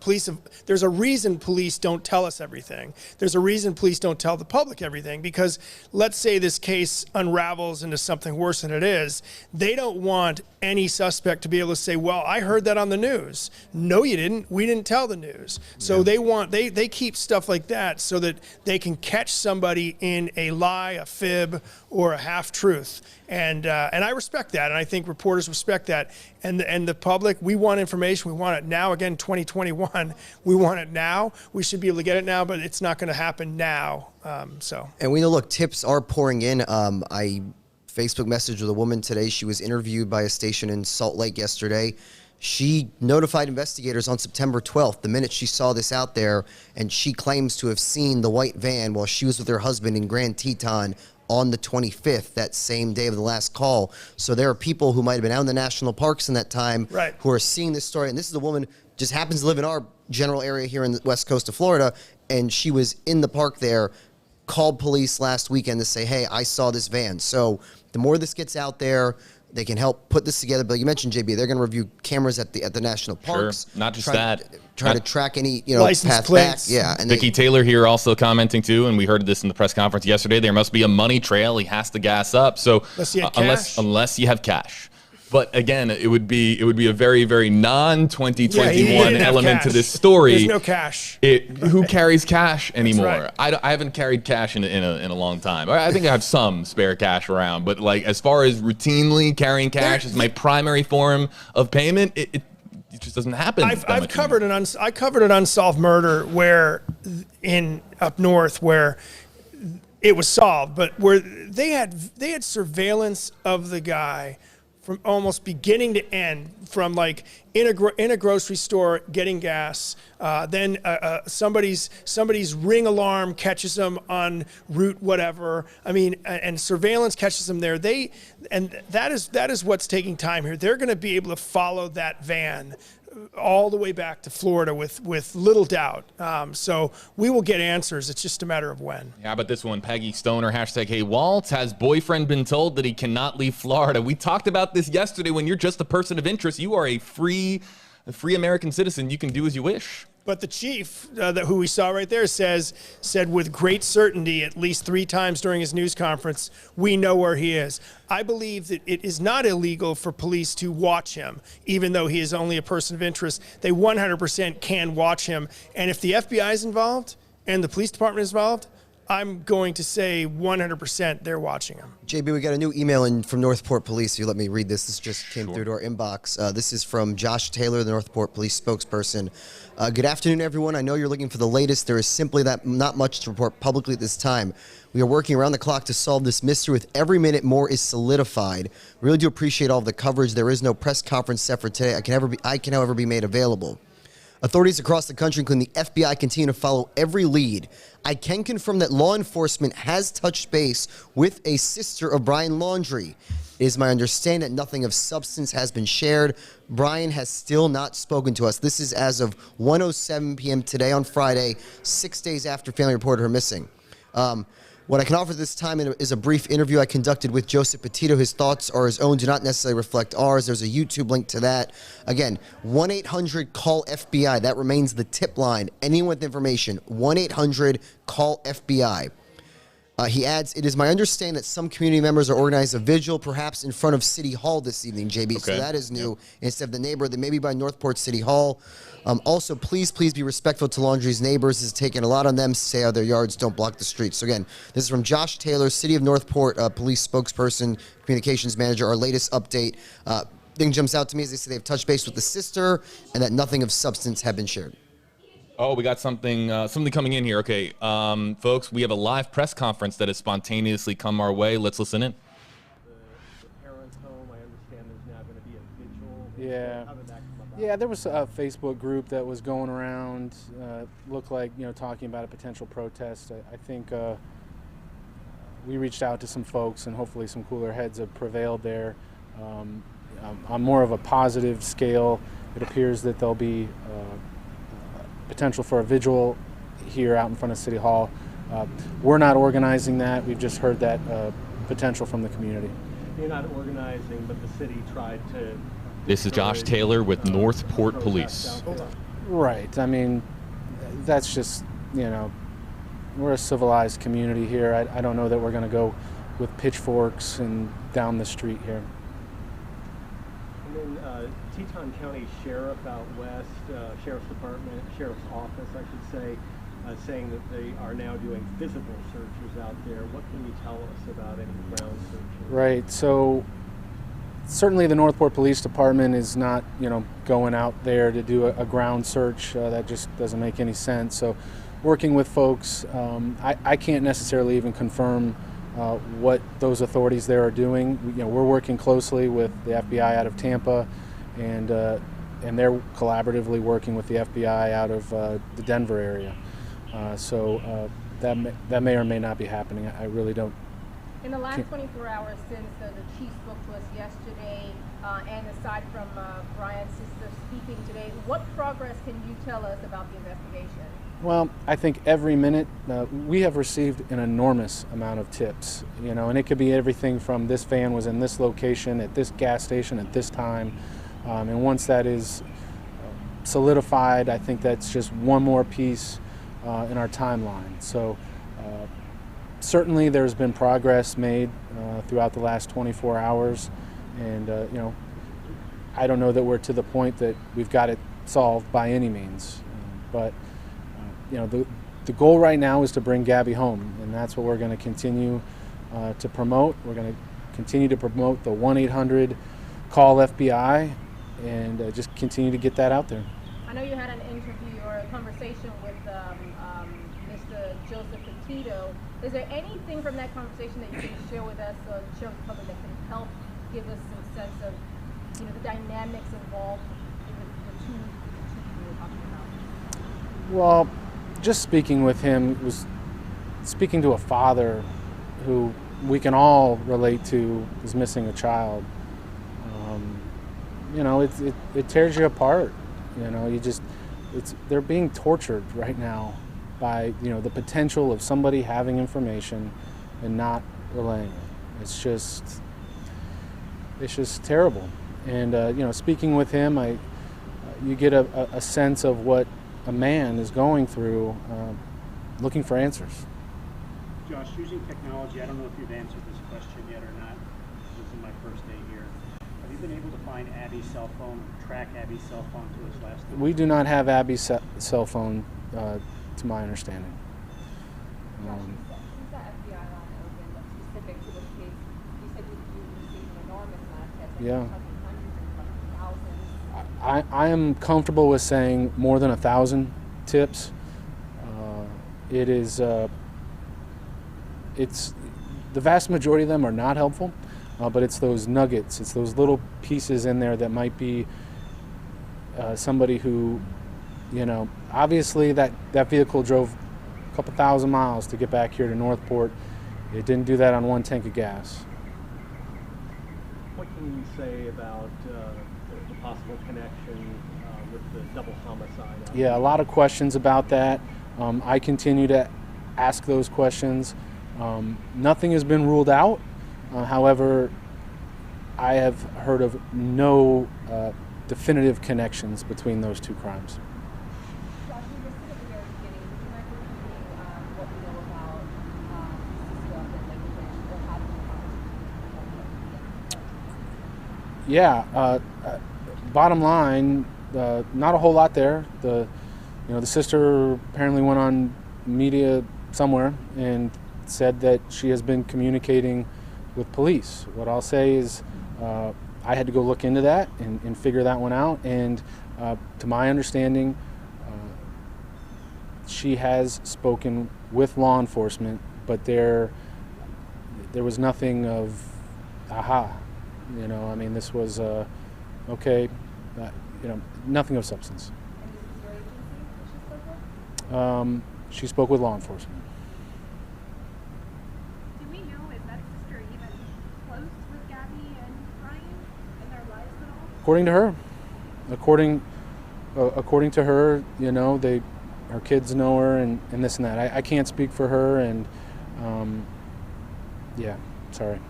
There's a reason police don't tell us everything. There's a reason police don't tell the public everything, because let's say this case unravels into something worse than it is. They don't want any suspect to be able to say, well, I heard that on the news. No, you didn't. We didn't tell the news. So they keep stuff like that so that they can catch somebody in a lie, a fib, or a half-truth. And I respect that, and I think reporters respect that. And the public, we want information. We want it now. Again, 2021, we want it now. We should be able to get it now, but it's not going to happen now. And we know, look, tips are pouring in. I Facebook messaged with a woman today. She was interviewed by a station in Salt Lake yesterday. She notified investigators on September 12th, the minute she saw this out there, and she claims to have seen the white van while she was with her husband in Grand Teton on the 25th, that same day of the last call. So there are people who might have been out in the national parks in that time who are seeing this story. And this is a woman just happens to live in our general area here in the west coast of Florida, and she was in the park there, called police last weekend to say, hey, I saw this van. So the more this gets out there, they can help put this together. But you mentioned, JB, they're going to review cameras at the national parks. Sure. Not just that. Try to track any license path plates. back. Yeah. And Vicky Taylor here also commenting too, and we heard this in the press conference yesterday. There must be a money trail. He has to gas up. So unless you have cash. But again, it would be a very, very non-2021 element to this story. There's no cash. Who carries cash anymore? Right. I haven't carried cash in a long time. I think I have some spare cash around, but like as far as routinely carrying cash as my primary form of payment, it just doesn't happen. I covered an unsolved murder where up north where it was solved, but where they had surveillance of the guy from almost beginning to end, from like in a grocery store getting gas, then somebody's ring alarm catches them on route whatever. I mean, and surveillance catches them there. That is what's taking time here. They're going to be able to follow that van all the way back to Florida with little doubt. So we will get answers. It's just a matter of when. Yeah, but this one, Peggy Stoner, #HeyWalt, has boyfriend been told that he cannot leave Florida? We talked about this yesterday. When you're just a person of interest, you are a free American citizen. You can do as you wish. But the chief, who we saw right there, said with great certainty at least 3 times during his news conference, we know where he is. I believe that it is not illegal for police to watch him, even though he is only a person of interest. They 100% can watch him. And if the FBI is involved and the police department is involved, I'm going to say 100% they're watching him. JB, we got a new email in from Northport Police. You let me read this. This just came through to our inbox. This is from Josh Taylor, the Northport Police spokesperson. Good afternoon, everyone. I know you're looking for the latest. There is simply not much to report publicly at this time. We are working around the clock to solve this mystery. With every minute more is solidified. Really do appreciate all of the coverage. There is no press conference set for today. I can, however, be made available. Authorities across the country, including the FBI, continue to follow every lead. I can confirm that law enforcement has touched base with a sister of Brian Laundrie. It is my understanding that nothing of substance has been shared. Brian has still not spoken to us. This is as of 1:07 p.m. today on Friday, 6 days after family reported her missing. What I can offer this time is a brief interview I conducted with Joseph Petito. His thoughts are his own, do not necessarily reflect ours. There's a YouTube link to that. Again, 1-800-CALL-FBI. That remains the tip line. Anyone with information, 1-800-CALL-FBI. He adds, it is my understanding that some community members are organizing a vigil, perhaps in front of City Hall this evening, JB. Okay. So that is new. Yep. Instead of the neighborhood, maybe by Northport City Hall. Also, please be respectful to Laundrie's neighbors. It's taken a lot on them to stay out of their yards, don't block the streets. So again, this is from Josh Taylor, City of Northport police spokesperson, communications manager, our latest update. Thing jumps out to me is they say they've touched base with the sister and that nothing of substance have been shared. Oh, we got something coming in here. Okay, folks, we have a live press conference that has spontaneously come our way. Let's listen in. The parents' home, I understand there's now going to be a vigil. Yeah. How did that come about? Yeah, there was a Facebook group that was going around, looked like, talking about a potential protest. I think we reached out to some folks, and hopefully some cooler heads have prevailed there. On more of a positive scale, it appears that there'll be potential for a vigil here out in front of City Hall. We're not organizing that. We've just heard that potential from the community. You're not organizing, but the city tried to... This is Josh Taylor with Northport Police. Right. I mean, that's just, we're a civilized community here. I don't know that we're going to go with pitchforks and down the street here. And then Teton County Sheriff out west, Sheriff's Department, Sheriff's Office, I should say, saying that they are now doing physical searches out there. What can you tell us about any ground searches? Right. So certainly the Northport Police Department is not, going out there to do a ground search. That just doesn't make any sense. So working with folks, I can't necessarily even confirm what those authorities there are doing. We're working closely with the FBI out of Tampa, and they're collaboratively working with the FBI out of the Denver area. So that may or may not be happening. I really don't. In the last 24 hours since the chief spoke to us yesterday, and aside from Brian's sister speaking today, what progress can you tell us about the investigation? Well, I think every minute we have received an enormous amount of tips, and it could be everything from this van was in this location at this gas station at this time. And once that is solidified, I think that's just one more piece in our timeline. So certainly there's been progress made throughout the last 24 hours. And, I don't know that we're to the point that we've got it solved by any means. But the goal right now is to bring Gabby home, and that's what we're going to continue to promote. We're going to continue to promote the 1-800-CALL-FBI and just continue to get that out there. I know you had an interview or a conversation with Mr. Joseph Petito. Is there anything from that conversation that you can share with us or share with the public that can help give us some sense of the dynamics involved in the two people we're talking about? Well, just speaking with him was speaking to a father who we can all relate to is missing a child. It tears you apart. They're being tortured right now by the potential of somebody having information and not relaying it. It's just terrible. And speaking with him, you get a sense of what a man is going through, looking for answers. Josh, using technology, I don't know if you've answered this question yet or not. This is my first day here. Have you been able to find Abby's cell phone, track Abby's cell phone to its last name? We do not have Abby's cell phone, to my understanding. Since the FBI line opened up specific to this case, you said you received an enormous amount of tests. Yeah. Thousands. I am comfortable with saying more than 1,000 tips. It is. It's the vast majority of them are not helpful, but it's those nuggets. It's those little pieces in there that might be somebody who you know, obviously that vehicle drove a couple thousand miles to get back here to Northport. It didn't do that on one tank of gas. What can you say about the possible connection with the double homicide? Yeah, a lot of questions about that. I continue to ask those questions. Nothing has been ruled out. However, I have heard of no definitive connections between those two crimes. Yeah, bottom line, not a whole lot there. The sister apparently went on media somewhere and said that she has been communicating with police. What I'll say is I had to go look into that and figure that one out, and to my understanding, she has spoken with law enforcement, but there was nothing of aha. You know, I mean, this was okay. Nothing of substance. She spoke with law enforcement. Do we know if that sister even close with Gabby and Brian in their lives at all? According to her, according to her, you know, her kids know her and this and that. I can't speak for her, and yeah, sorry.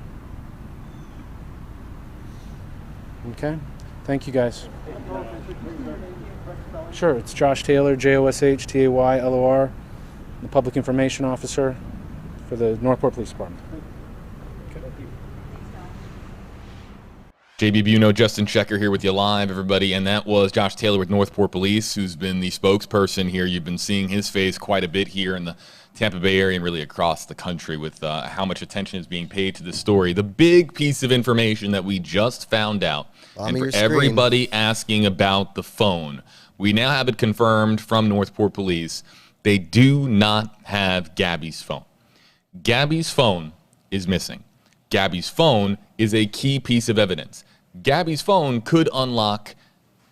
Okay, thank you guys. Sure, it's Josh Taylor, JOSHTAYLOR, the Public Information Officer for the Northport Police Department. JB Buno, Justin Checker here with you live, everybody, and that was Josh Taylor with Northport Police, who's been the spokesperson here. You've been seeing his face quite a bit here in the Tampa Bay area and really across the country with how much attention is being paid to this story. The big piece of information that we just found out, and for everybody asking about the phone, we now have it confirmed from Northport Police. They do not have Gabby's phone. Gabby's phone is missing. Gabby's phone is a key piece of evidence. Gabby's phone could unlock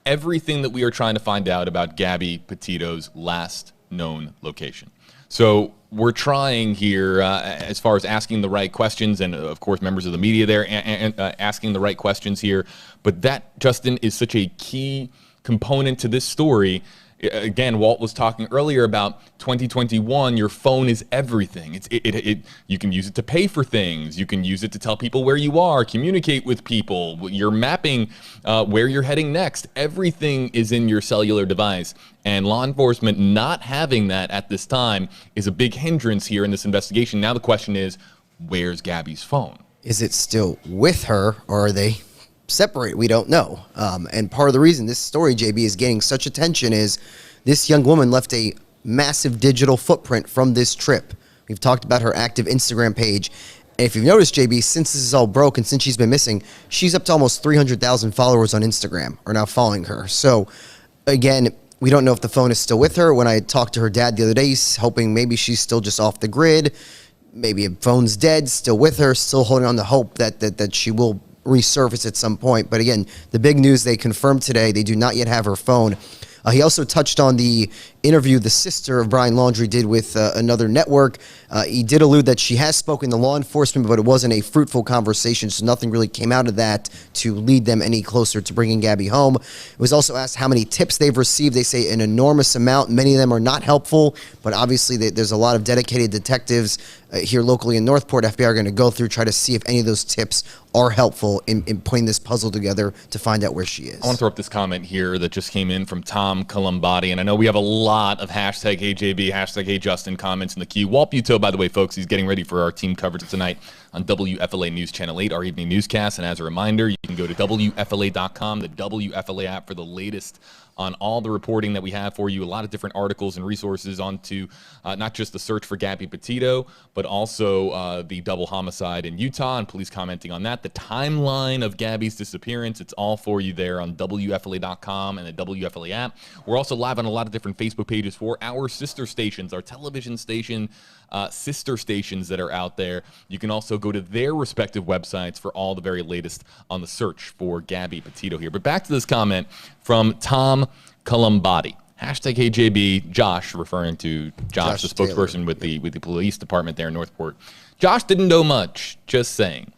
everything that we are trying to find out about Gabby Petito's last known location. So we're trying here as far as asking the right questions, and of course members of the media there and asking the right questions here. But that, Justin, is such a key component to this story. Again, Walt was talking earlier about 2021. Your phone is everything. You can use it to pay for things. You can use it to tell people where you are, communicate with people. You're mapping where you're heading next. Everything is in your cellular device. And law enforcement not having that at this time is a big hindrance here in this investigation. Now the question is, where's Gabby's phone? Is it still with her, or are they separate? We don't know. And part of the reason this story, JB, is getting such attention is this young woman left a massive digital footprint from this trip. We've talked about her active Instagram page. And if you've noticed, JB, since this is all broke and since she's been missing, she's up to almost 300,000 followers on Instagram are now following her. So again, we don't know if the phone is still with her. When I talked to her dad the other day, he's hoping maybe she's still just off the grid. Maybe a phone's dead, still with her, still holding on to hope that she will resurface at some point. But again, the big news, they confirmed today, they do not yet have her phone. He also touched on the interview the sister of Brian Laundrie did with another network. He did allude that she has spoken to law enforcement, but it wasn't a fruitful conversation, so nothing really came out of that to lead them any closer to bringing Gabby home. It was also asked how many tips they've received. They say an enormous amount. Many of them are not helpful, but obviously there's a lot of dedicated detectives here locally in Northport. FBI are going to go through, try to see if any of those tips are helpful in putting this puzzle together to find out where she is. I want to throw up this comment here that just came in from Tom Colombati, and I know we have a lot of hashtag HeyJB, hashtag HeyJustin comments in the queue. Walt Buteau, by the way, folks, he's getting ready for our team coverage tonight on WFLA News Channel 8, our evening newscast. And as a reminder, you can go to WFLA.com, the WFLA app, for the latest on all the reporting that we have for you. A lot of different articles and resources onto not just the search for Gabby Petito, but also the double homicide in Utah and police commenting on that. The timeline of Gabby's disappearance, it's all for you there on WFLA.com and the WFLA app. We're also live on a lot of different Facebook pages for our sister stations, our television station sister stations that are out there. You can also go to their respective websites for all the very latest on the search for Gabby Petito here. But back to this comment from Tom Colombati. Hashtag HJB, Josh, referring to Josh, the spokesperson Taylor. with the police department there in Northport. Josh didn't know much, just saying.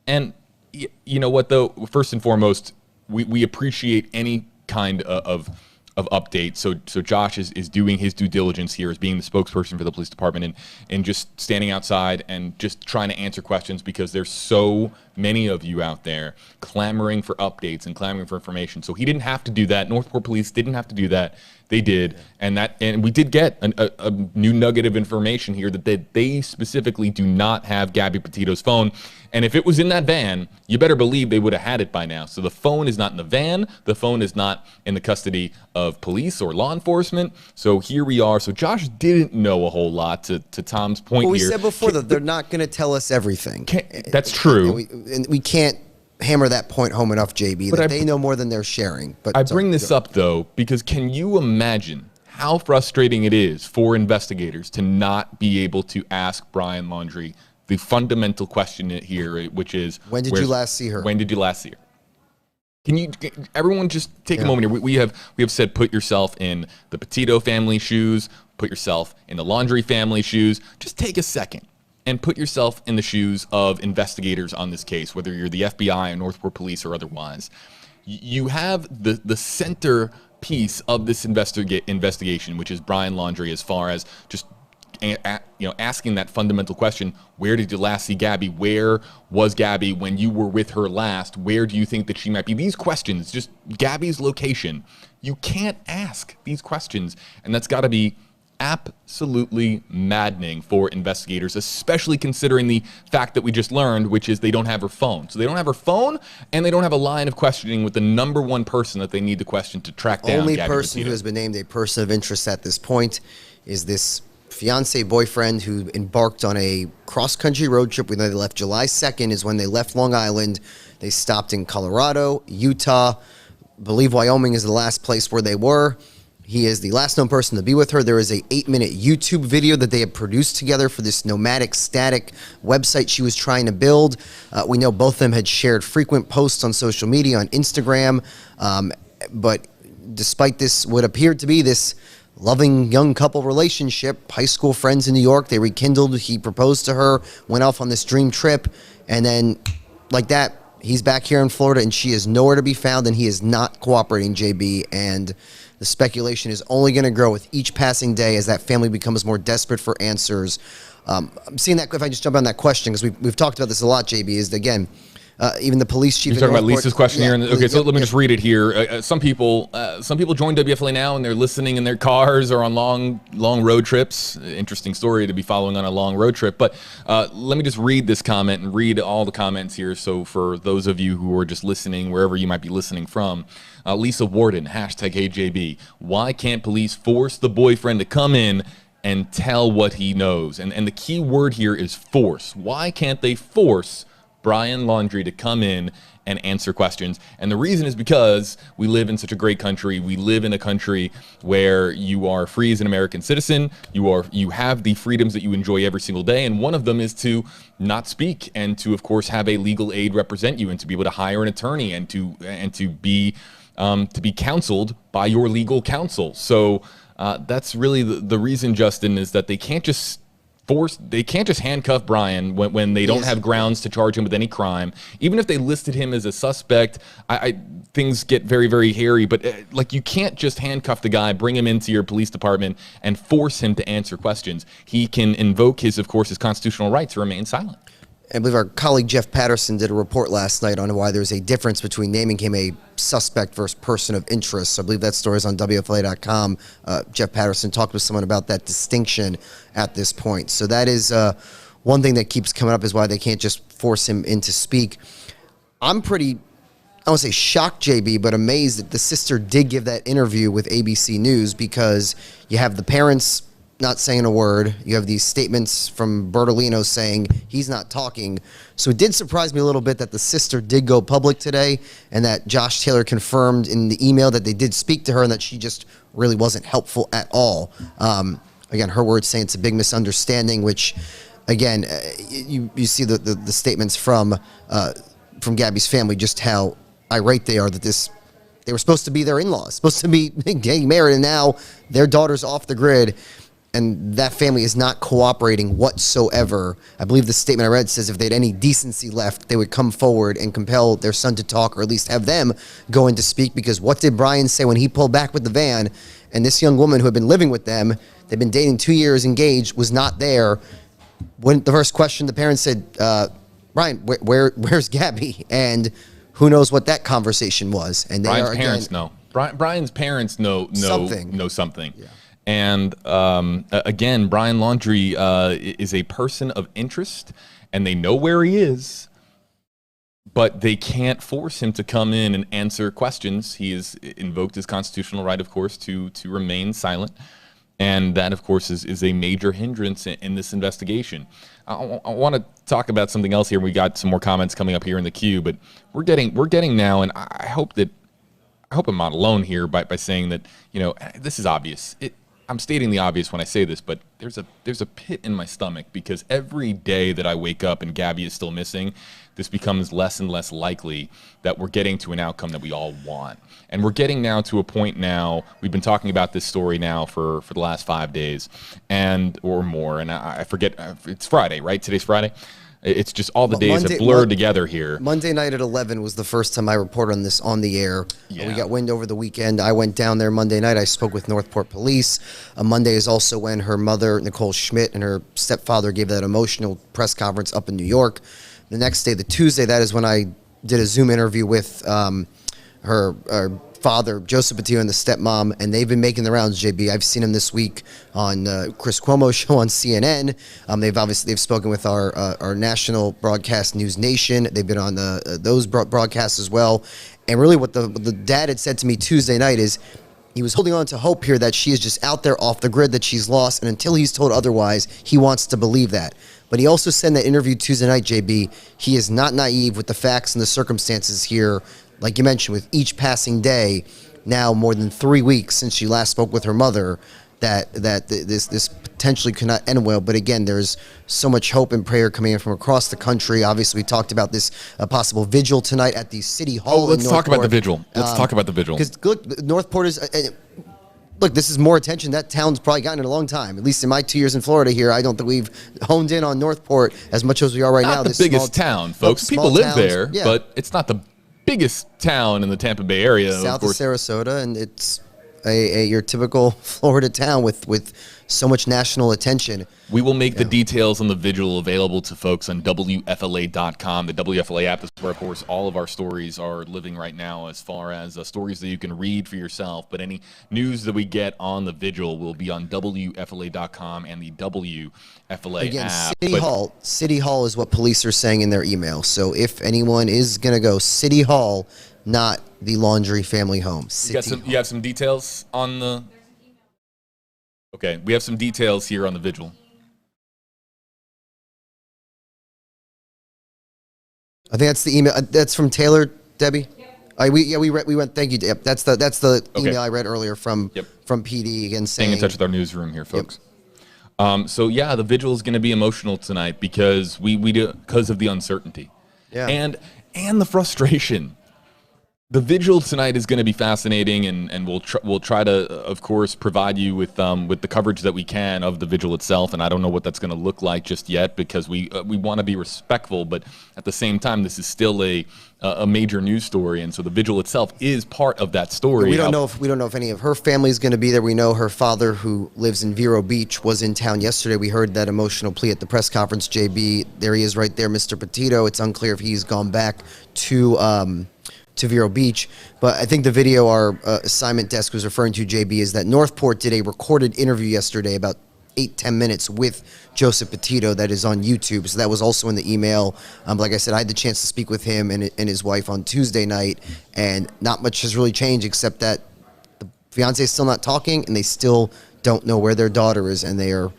And you know what, though? First and foremost, we appreciate any kind of update. So Josh is doing his due diligence here as being the spokesperson for the police department and just standing outside and just trying to answer questions, because there's so many of you out there clamoring for updates and clamoring for information. So he didn't have to do that. Northport Police didn't have to do that. They did. And we did get a new nugget of information here that they specifically do not have Gabby Petito's phone. And if it was in that van, you better believe they would have had it by now. So the phone is not in the van. The phone is not in the custody of police or law enforcement. So here we are. So Josh didn't know a whole lot, to Tom's point Well, here. we said before that they're not going to tell us everything. That's true. And we can't hammer that point home enough, JB, that they know more than they're sharing. But I bring this up, though, because can you imagine how frustrating it is for investigators to not be able to ask Brian Laundrie the fundamental question here, which is, when did you last see her? When did you last see her? Can you, everyone, just take a moment here. We have said, put yourself in the Petito family shoes, put yourself in the Laundrie family shoes. Just take a second and put yourself in the shoes of investigators on this case, whether you're the FBI or Northport Police or otherwise. You have the center piece of this investigation, which is Brian Laundrie, as far as just asking that fundamental question: where did you last see Gabby? Where was Gabby when you were with her last? Where do you think that she might be? These questions, just Gabby's location. You can't ask these questions, and that's got to be absolutely maddening for investigators, especially considering the fact that we just learned, which is they don't have her phone. So they don't have her phone, and they don't have a line of questioning with the number one person that they need to question to track down. Only Gabby person Petito. who has been named a person of interest at this point is this fiance boyfriend who embarked on a cross-country road trip. We know they left July 2nd is when they left Long Island. They stopped in Colorado, Utah. I believe Wyoming is the last place where they were. He is the last known person to be with her. There is a 8-minute YouTube video that they have produced together for this nomadic static website she was trying to build. We know both of them had shared frequent posts on social media, on Instagram. But despite this, what appeared to be this loving young couple relationship, high school friends in New York, they rekindled. He proposed to her, went off on this dream trip, and then like that, he's back here in Florida and she is nowhere to be found, and he is not cooperating, JB. And the speculation is only going to grow with each passing day as that family becomes more desperate for answers. I'm seeing that, if I just jump on that question, because we've talked about this a lot, JB, is again, even the police chief. You're talking about Lisa's question here. Okay, so let me just read it here. Some people join WFLA now and they're listening in their cars or on long road trips. Interesting story to be following on a long road trip. But let me just read this comment and read all the comments here. So for those of you who are just listening, wherever you might be listening from, Lisa Warden, hashtag HJB. Why can't police force the boyfriend to come in and tell what he knows? And the key word here is force. Why can't they force Brian Laundrie to come in and answer questions? And the reason is because we live in such a great country. We live in a country where you are free as an American citizen. You have the freedoms that you enjoy every single day, and one of them is to not speak and to, of course, have a legal aid represent you and to be able to hire an attorney and to be counseled by your legal counsel. So that's really the reason, Justin, is that they can't just handcuff Brian when they don't have grounds to charge him with any crime. Even if they listed him as a suspect, things get very, very hairy. But you can't just handcuff the guy, bring him into your police department, and force him to answer questions. He can invoke his constitutional right to remain silent. I believe our colleague Jeff Patterson did a report last night on why there's a difference between naming him a suspect versus person of interest. So I believe that story is on WFLA.com. Jeff Patterson talked with someone about that distinction at this point. So that is one thing that keeps coming up, is why they can't just force him in to speak. I'm pretty, I don't want to say shocked, JB, but amazed that the sister did give that interview with ABC News, because you have the parents not saying a word. You have these statements from Bertolino saying he's not talking. So it did surprise me a little bit that the sister did go public today, and that Josh Taylor confirmed in the email that they did speak to her and that she just really wasn't helpful at all. Again, her words saying it's a big misunderstanding, which, again, you see the statements from Gabby's family, just how irate they are that this they were supposed to be their in-laws, supposed to be getting married, and now their daughter's off the grid, and that family is not cooperating whatsoever. I believe the statement I read says if they had any decency left, they would come forward and compel their son to talk, or at least have them go in to speak, because what did Brian say when he pulled back with the van, and this young woman who had been living with them, they've been dating 2 years, engaged, was not there. When the first question, the parents said, Brian, where's Gabby? And who knows what that conversation was? And Brian's parents know. Brian's parents know something. Yeah. And again, Brian Laundrie is a person of interest, and they know where he is, but they can't force him to come in and answer questions. He has invoked his constitutional right, of course, to remain silent. And that, of course, is a major hindrance in this investigation. I want to talk about something else here. We got some more comments coming up here in the queue, but we're getting now, and I hope I'm not alone here by saying that, you know, this is obvious. I'm stating the obvious when I say this, but there's a pit in my stomach, because every day that I wake up and Gabby is still missing, this becomes less and less likely that we're getting to an outcome that we all want. And we're getting now to a point now, we've been talking about this story now for the last 5 days or more, and I forget, it's Friday, right? Today's Friday? It's just all the days have blurred together here. Monday night at 11 was the first time I reported on this on the air. Yeah. We got wind over the weekend. I went down there Monday night. I spoke with Northport Police. Monday is also when her mother, Nicole Schmidt, and her stepfather gave that emotional press conference up in New York. The next day, the Tuesday, that is when I did a Zoom interview with her father, Joseph Petito, and the stepmom, and they've been making the rounds, JB. I've seen them this week on Chris Cuomo's show on CNN. They've spoken with our national broadcast News Nation. They've been on those broadcasts as well. And really what the dad had said to me Tuesday night is he was holding on to hope here that she is just out there off the grid, that she's lost, and until he's told otherwise, he wants to believe that. But he also said in that interview Tuesday night, JB, he is not naive with the facts and the circumstances here. Like you mentioned, with each passing day, now more than 3 weeks since she last spoke with her mother, that this potentially could not end well. But again, there's so much hope and prayer coming in from across the country. Obviously, we talked about this possible vigil tonight at the City Hall. Let's talk about the vigil. Let's talk about the vigil. Because look, Northport is. Look, this is more attention that town's probably gotten in a long time. At least in my 2 years in Florida here, I don't think we've honed in on Northport as much as we are right now. Not the biggest town, folks. People live there, but it's not the biggest town in the Tampa Bay area. South of Sarasota, and it's your typical Florida town with so much national attention. We will make the details on the vigil available to folks on WFLA.com, the WFLA app. This is where, of course, all of our stories are living right now, as far as stories that you can read for yourself. But any news that we get on the vigil will be on WFLA.com and the WFLA app. City Hall is what police are saying in their email. So if anyone is going to go, City Hall, not the Laundrie family home. You have some details on the... Okay, we have some details here on the vigil. I think that's the email. That's from Taylor, Debbie. Yep. We went. Thank you. Yep, that's the email I read earlier from PD again saying. Staying in touch with our newsroom here, folks. Yep. So yeah, the vigil is going to be emotional tonight because because of the uncertainty, and the frustration. The vigil tonight is going to be fascinating, and we'll try to, of course, provide you with the coverage that we can of the vigil itself. And I don't know what that's going to look like just yet, because we want to be respectful, but at the same time, this is still a major news story, and so the vigil itself is part of that story. We don't know if any of her family is going to be there. We know her father, who lives in Vero Beach, was in town yesterday. We heard that emotional plea at the press conference. JB, there he is, right there, Mr. Petito. It's unclear if he's gone back to Vero Beach. But I think the video our assignment desk was referring to, JB, is that Northport did a recorded interview yesterday, about 8-10 minutes, with Joseph Petito that is on YouTube. So that was also in the email. Like I said, I had the chance to speak with him and his wife on Tuesday night, and not much has really changed except that the fiancé is still not talking, and they still don't know where their daughter is, and they are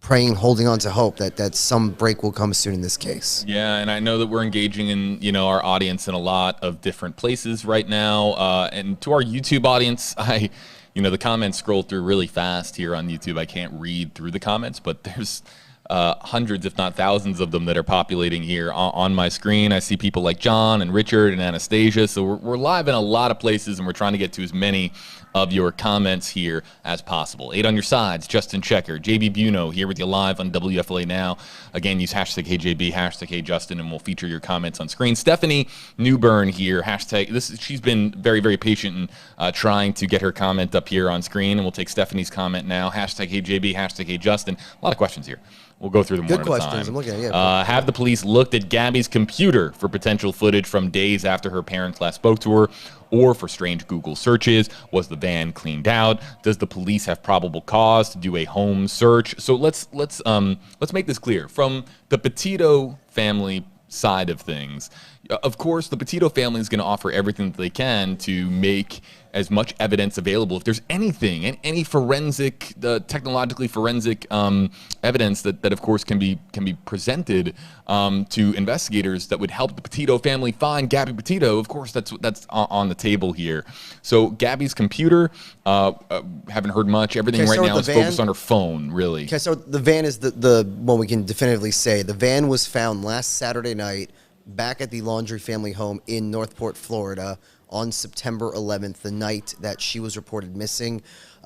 praying, holding on to hope that some break will come soon in this case. Yeah, and I know that we're engaging in our audience in a lot of different places right now. And to our YouTube audience, the comments scroll through really fast here on YouTube. I can't read through the comments, but there's hundreds, if not thousands of them that are populating here on my screen. I see people like John and Richard and Anastasia. So we're live in a lot of places, and we're trying to get to as many of your comments here as possible. 8 on your sides, Justin Checker, JB Buno here with you live on WFLA Now. Again, use hashtag HJB, hashtag HJustin, and we'll feature your comments on screen. Stephanie Newburn here, she's been very, very patient in trying to get her comment up here on screen, and we'll take Stephanie's comment now. Hashtag HJB, hashtag HJustin. A lot of questions here. We'll go through them one at a time. Good questions. I'm looking at, yeah. Have the police looked at Gabby's computer for potential footage from days after her parents last spoke to her, or for strange Google searches? Was the van cleaned out? Does the police have probable cause to do a home search? So let's make this clear. From the Petito family side of things, of course, the Petito family is going to offer everything that they can to make as much evidence available. If there's anything, any forensic, technologically forensic evidence that of course can be presented to investigators that would help the Petito family find Gabby Petito, of course that's on the table here. So Gabby's computer, haven't heard much. Everything right now is focused on her phone, really. Okay, so the van is the one we can definitively say. The van was found last Saturday night back at the Laundrie family home in Northport, Florida, on September 11th, the night that she was reported missing.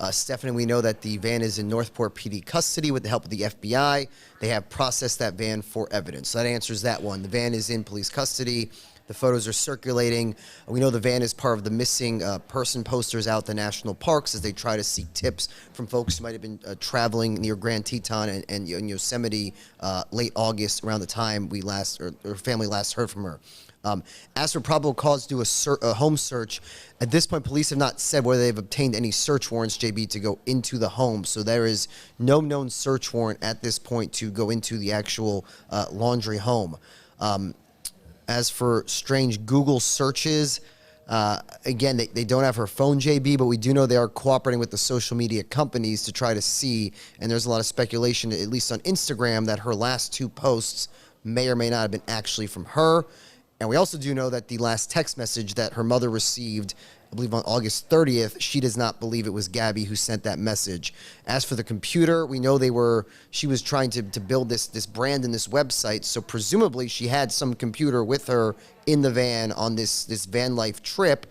Stephanie, we know that the van is in Northport PD custody with the help of the FBI. They have processed that van for evidence. So that answers that one. The van is in police custody. The photos are circulating. We know the van is part of the missing person posters out at the national parks as they try to seek tips from folks who might have been traveling near Grand Teton and Yosemite late August, around the time her family last heard from her. As for probable cause to do a home search, at this point, police have not said whether they've obtained any search warrants, JB, to go into the home. So there is no known search warrant at this point to go into the actual Laundrie home. As for strange Google searches, again, they don't have her phone, JB, but we do know they are cooperating with the social media companies to try to see, and there's a lot of speculation, at least on Instagram, that her last 2 posts may or may not have been actually from her. And we also do know that the last text message that her mother received, I believe on August 30th, she does not believe it was Gabby who sent that message. As for the computer, we know she was trying to build this brand and this website, so presumably she had some computer with her in the van on this van life trip.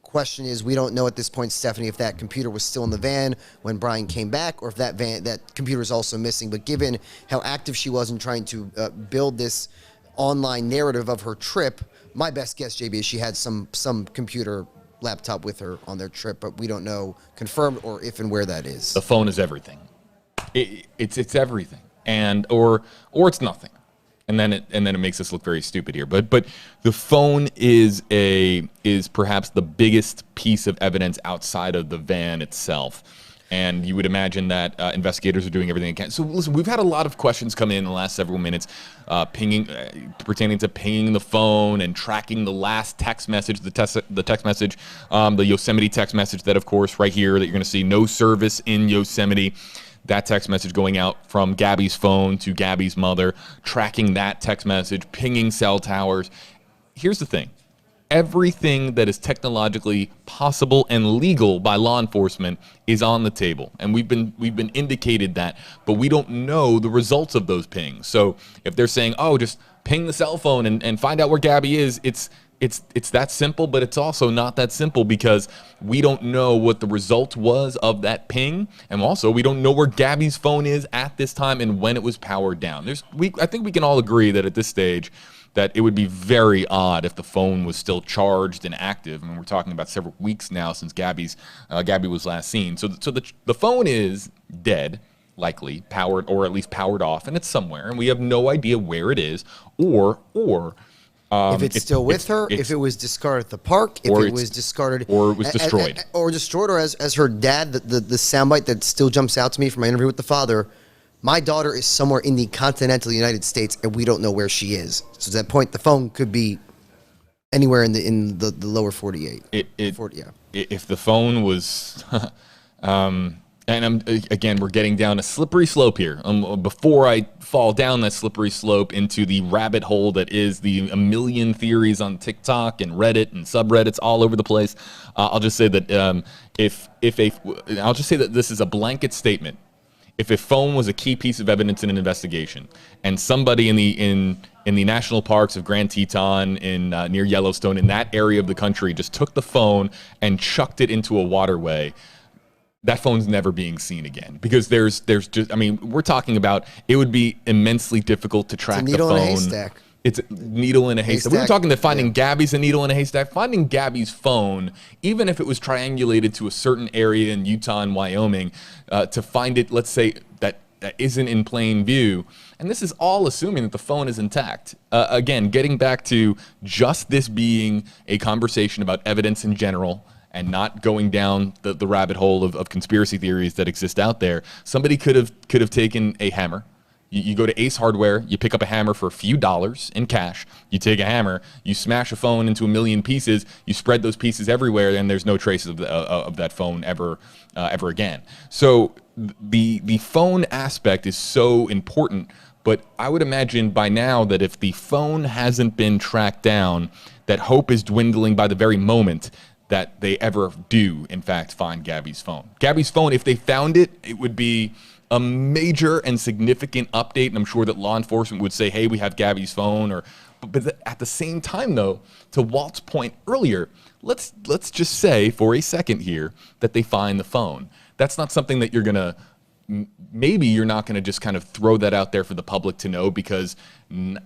Question is, we don't know at this point, Stephanie, if that computer was still in the van when Brian came back, or if that computer is also missing. But given how active she was in trying to build this online narrative of her trip, my best guess, JB, is she had some computer laptop with her on their trip, but we don't know confirmed or if and where that is. The phone is everything. It's everything, or it's nothing, and then it makes us look very stupid here. But the phone is perhaps the biggest piece of evidence outside of the van itself. And you would imagine that investigators are doing everything they can. So listen, we've had a lot of questions come in the last several minutes pertaining to pinging the phone and tracking the last text message, the text message, the Yosemite text message that, of course, right here that you're going to see, no service in Yosemite. That text message going out from Gabby's phone to Gabby's mother, tracking that text message, pinging cell towers. Here's the thing. Everything that is technologically possible and legal by law enforcement is on the table, and we've been indicated that, but we don't know the results of those pings. So if they're saying, "Oh, just ping the cell phone and find out where Gabby is," it's that simple, but it's also not that simple because we don't know what the result was of that ping, and also we don't know where Gabby's phone is at this time and when it was powered down. I think we can all agree that at this stage, that it would be very odd if the phone was still charged and active. I mean, we're talking about several weeks now since Gabby was last seen. So the phone is dead, likely powered, or at least powered off, and it's somewhere, and we have no idea where it is, or if it's still with her, if it was discarded at the park, if it was discarded, or it was destroyed, or as her dad, the soundbite that still jumps out to me from my interview with the father. My daughter is somewhere in the continental United States, and we don't know where she is. So at that point, the phone could be anywhere in the lower 48. If the phone was, and again, we're getting down a slippery slope here. Before I fall down that slippery slope into the rabbit hole that is a million theories on TikTok and Reddit and subreddits all over the place, I'll just say that I'll just say that this is a blanket statement. if a phone was a key piece of evidence in an investigation, and somebody in the national parks of Grand Teton, near Yellowstone, in that area of the country, just took the phone and chucked it into a waterway, that phone's never being seen again, because there's just, I mean, we're talking about, it would be immensely difficult to track the phone. It's a needle in a haystack. It's a needle in a haystack. We were talking that finding Gabby's a needle in a haystack. Finding Gabby's phone, even if it was triangulated to a certain area in Utah and Wyoming, to find it, let's say, that isn't in plain view. And this is all assuming that the phone is intact. Again, getting back to just this being a conversation about evidence in general, and not going down the rabbit hole of conspiracy theories that exist out there. Somebody could have taken a hammer. You go to Ace Hardware, you pick up a hammer for a few dollars in cash, you take a hammer, you smash a phone into a million pieces, you spread those pieces everywhere, and there's no traces of that phone ever again. So the phone aspect is so important, but I would imagine by now that if the phone hasn't been tracked down, that hope is dwindling by the very moment that they ever do, in fact, find Gabby's phone. Gabby's phone, if they found it, it would be a major and significant update, and I'm sure that law enforcement would say, hey, we have Gabby's phone. But at the same time, though, to Walt's point earlier, let's just say for a second here that they find the phone. That's not something that you're going to, maybe you're not going to just kind of throw that out there for the public to know, because Brian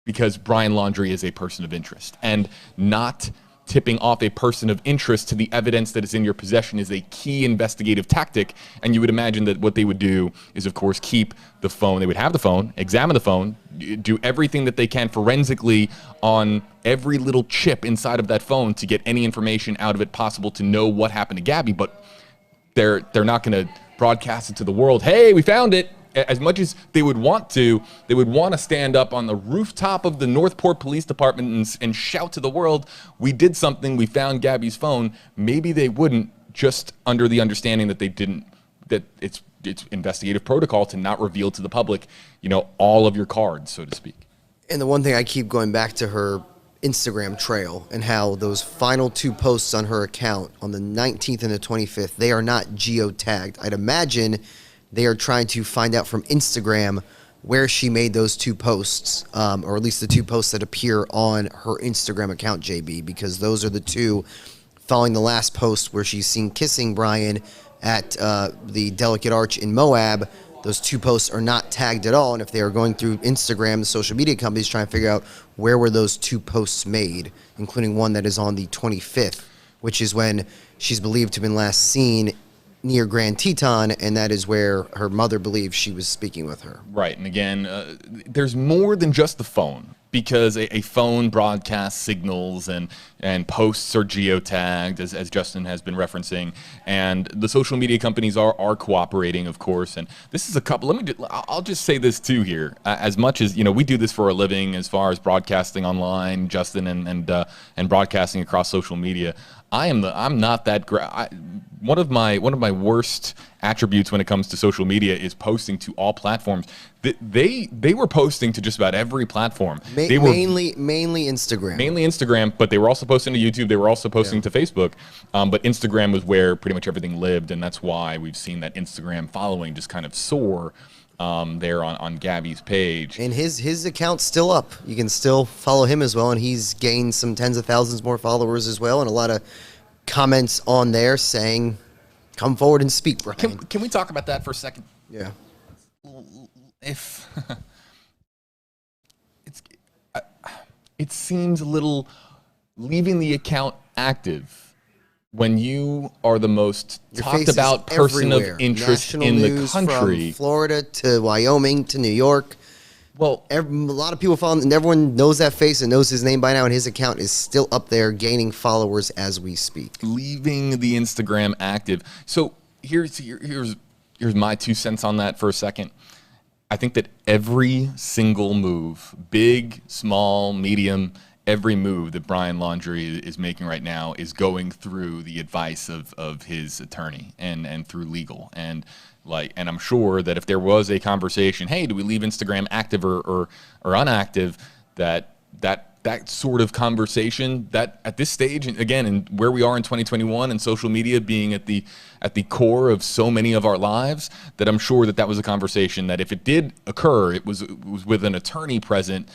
Laundrie is a person of interest, and not tipping off a person of interest to the evidence that is in your possession is a key investigative tactic. And you would imagine that what they would do is, of course, keep the phone. They would have the phone, examine the phone, do everything that they can forensically on every little chip inside of that phone to get any information out of it possible to know what happened to Gabby. But they're not going to broadcast it to the world. Hey, we found it. As much as they would want to stand up on the rooftop of the Northport Police Department and shout to the world, we did something, we found Gabby's phone. Maybe they wouldn't, just under the understanding that that it's investigative protocol to not reveal to the public, all of your cards, so to speak. And the one thing I keep going back to her Instagram trail, and how those final two posts on her account on the 19th and the 25th, they are not geotagged. I'd imagine they are trying to find out from Instagram where she made those two posts, or at least the two posts that appear on her Instagram account, JB, because those are the two following the last post where she's seen kissing Brian at the Delicate Arch in Moab. Those two posts are not tagged at all, and if they are going through Instagram, the social media companies trying to figure out where were those two posts made, including one that is on the 25th, which is when she's believed to have been last seen near Grand Teton, and that is where her mother believes she was speaking with her. Right, and again, there's more than just the phone, because a phone broadcasts signals and posts are geotagged, as Justin has been referencing, and the social media companies are cooperating, of course. And this is a couple. I'll just say this too here. As much as we do this for a living, as far as broadcasting online, Justin, and broadcasting across social media. I'm not that great. One of my worst attributes when it comes to social media is posting to all platforms. They were posting to just about every platform. Mainly Instagram. Mainly Instagram, but they were also posting to YouTube. They were also posting to Facebook. But Instagram was where pretty much everything lived, and that's why we've seen that Instagram following just kind of soar there on Gabby's page. And his account's still up. You can still follow him as well, and he's gained some tens of thousands more followers as well, and a lot of comments on there saying, come forward and speak, Brian. Can we talk about that for a second? Yeah. If it seems a little, leaving the account active when you are the most talked about person of interest in the country. From Florida to Wyoming to New York. Well, a lot of people follow him, and everyone knows that face and knows his name by now, and his account is still up there gaining followers as we speak. Leaving the Instagram active. So here's my 2 cents on that for a second. I think that every single move, big, small, medium, every move that Brian Laundrie is making right now is going through the advice of his attorney and through legal. And I'm sure that if there was a conversation, hey, do we leave Instagram active or inactive, that that sort of conversation that at this stage, and again, and where we are in 2021 and social media being at the core of so many of our lives, that I'm sure that was a conversation that if it did occur, it was with an attorney present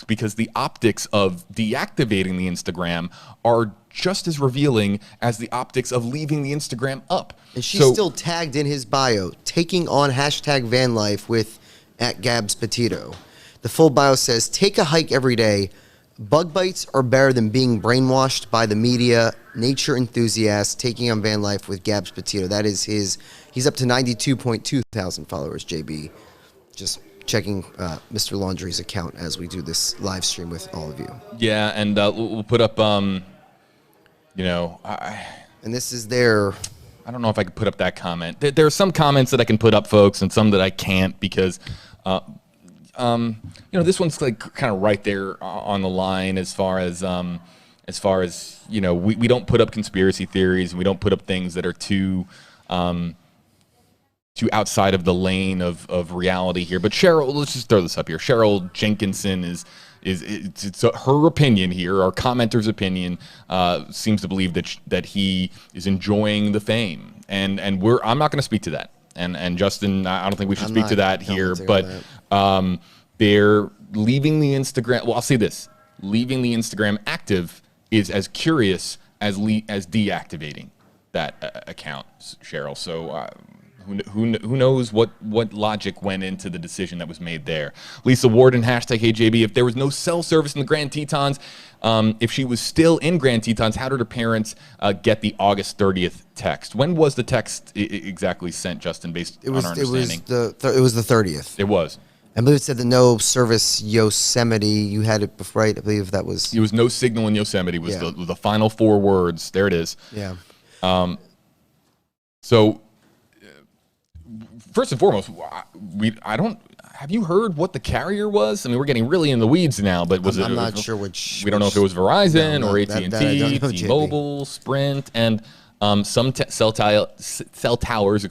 because the optics of deactivating the Instagram are just as revealing as the optics of leaving the Instagram up. And she's still tagged in his bio, taking on #vanlife with @GabbsPetito. The full bio says, take a hike every day. Bug bites are better than being brainwashed by the media. Nature enthusiast taking on van life with Gabbs Petito. That is he's up to 92.2 thousand followers, JB. Just checking Mr. Laundrie's account as we do this live stream with all of you. Yeah, and we'll put up, and this is their... I don't know if I could put up that comment. There are some comments that I can put up, folks, and some that I can't because... this one's like kind of right there on the line as far as we don't put up conspiracy theories and we don't put up things that are too outside of the lane of reality here. But Cheryl, let's just throw this up here. Cheryl Jenkinson it's her opinion here, our commenter's opinion, seems to believe that he is enjoying the fame, and I'm not going to speak to that. And Justin, I don't think we should speak to that here, but they're leaving the Instagram. Well, I'll say this: leaving the Instagram active is as curious as deactivating that account, Cheryl. So who knows what logic went into the decision that was made there? Lisa Warden, #HeyJB. If there was no cell service in the Grand Tetons, if she was still in Grand Tetons, how did her parents get the August 30th text? When was the text exactly sent, Justin, based on our understanding? It was the 30th. It was. I believe it said the no service Yosemite. You had it before, right? I believe that was... It was no signal in Yosemite was the final 4 words. There it is. Yeah. So, first and foremost, have you heard what the carrier was? I mean, we're getting really in the weeds now, but I'm not sure which... We don't know if it was Verizon or AT&T, T-Mobile, Sprint, and some cell towers,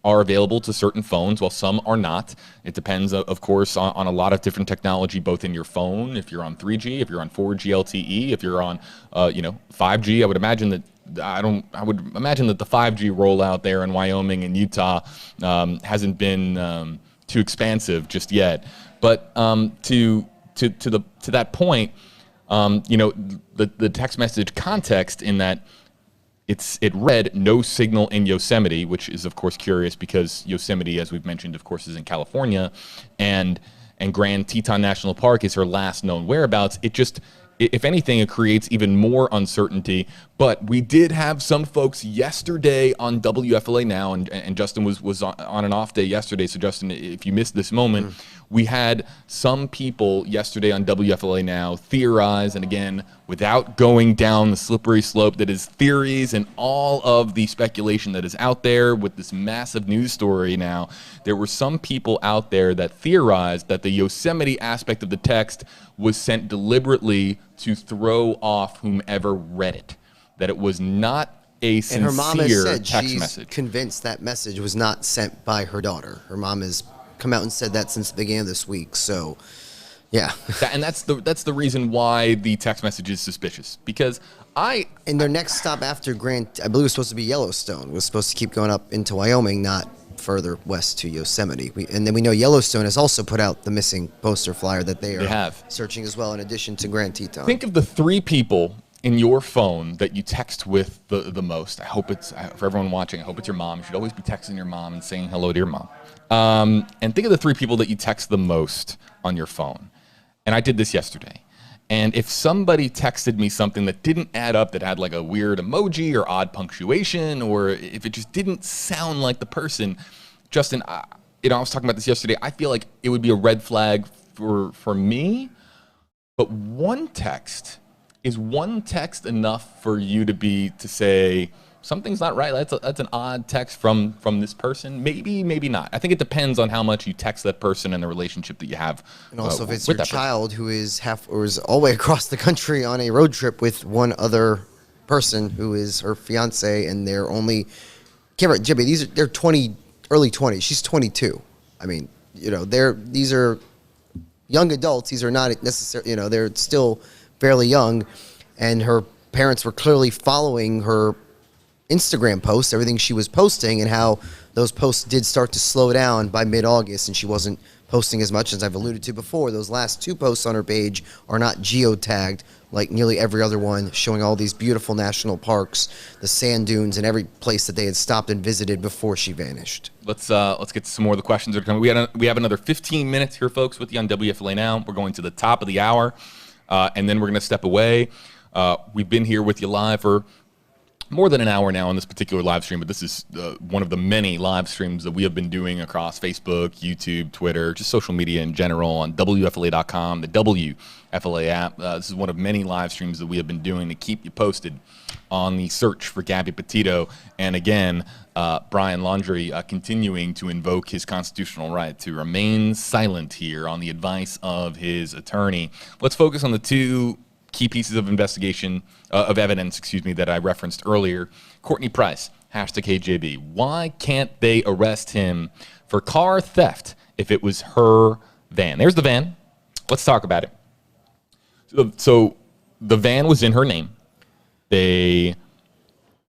are available to certain phones, while some are not. It depends, of course, on a lot of different technology, both in your phone, if you're on 3G, if you're on 4G LTE, if you're on, 5G. I would imagine that I would imagine that the 5G rollout there in Wyoming and Utah hasn't been too expansive just yet. But to that point, the text message context in that it read no signal in Yosemite, which is of course curious because Yosemite, as we've mentioned, of course, is in California, and Grand Teton National Park is her last known whereabouts. It just, if anything, it creates even more uncertainty. But we did have some folks yesterday on WFLA Now, and Justin was on an off day yesterday. So Justin, if you missed this moment, we had some people yesterday on WFLA Now theorize, and again, without going down the slippery slope that is theories and all of the speculation that is out there with this massive news story now, there were some people out there that theorized that the Yosemite aspect of the text was sent deliberately to throw off whomever read it, that it was not a sincere and her mom has said text she's message. Convinced that message was not sent by her daughter. Her mom has come out and said that since the beginning of this week. So, yeah. And that's the reason why the text message is suspicious. Because and their next stop after Grant, I believe it was supposed to be Yellowstone. Was supposed to keep going up into Wyoming, not further west to Yosemite. And then we know Yellowstone has also put out the missing poster flyer that they have searching as well, in addition to Grand Teton. Think of the 3 people in your phone that you text with the most. I hope it's, for everyone watching, I hope it's your mom. You should always be texting your mom and saying hello to your mom. And think of the 3 people that you text the most on your phone. And I did this yesterday. And if somebody texted me something that didn't add up, that had like a weird emoji or odd punctuation, or if it just didn't sound like the person, Justin, I was talking about this yesterday. I feel like it would be a red flag for me. But is one text enough for you to say something's not right? That's an odd text from this person. Maybe not. I think it depends on how much you text that person and the relationship that you have. And also, if it's your child who is is all the way across the country on a road trip with one other person who is her fiance, and they're only, Jimmy, they're 20, early 20s. She's 22. I mean, these are young adults. These are not necessarily, they're still fairly young, and her parents were clearly following her Instagram posts, everything she was posting, and how those posts did start to slow down by mid-August, and she wasn't posting as much. As I've alluded to before, those last 2 posts on her page are not geotagged like nearly every other one, showing all these beautiful national parks, the sand dunes, and every place that they had stopped and visited before she vanished. Let's get to some more of the questions that are coming. We have another 15 minutes here, folks, with you on WFLA Now. We're going to the top of the hour, and then we're going to step away. We've been here with you live for more than an hour now on this particular live stream, but this is one of the many live streams that we have been doing across Facebook, YouTube, Twitter, just social media in general, on WFLA.com, the WFLA app. This is one of many live streams that we have been doing to keep you posted on the search for Gabby Petito. And again, Brian Laundrie continuing to invoke his constitutional right to remain silent here on the advice of his attorney. Let's focus on the 2 key pieces of investigation, of evidence, that I referenced earlier. Courtney Price, #KJB. Why can't they arrest him for car theft if it was her van? There's the van. Let's talk about it. So the van was in her name. They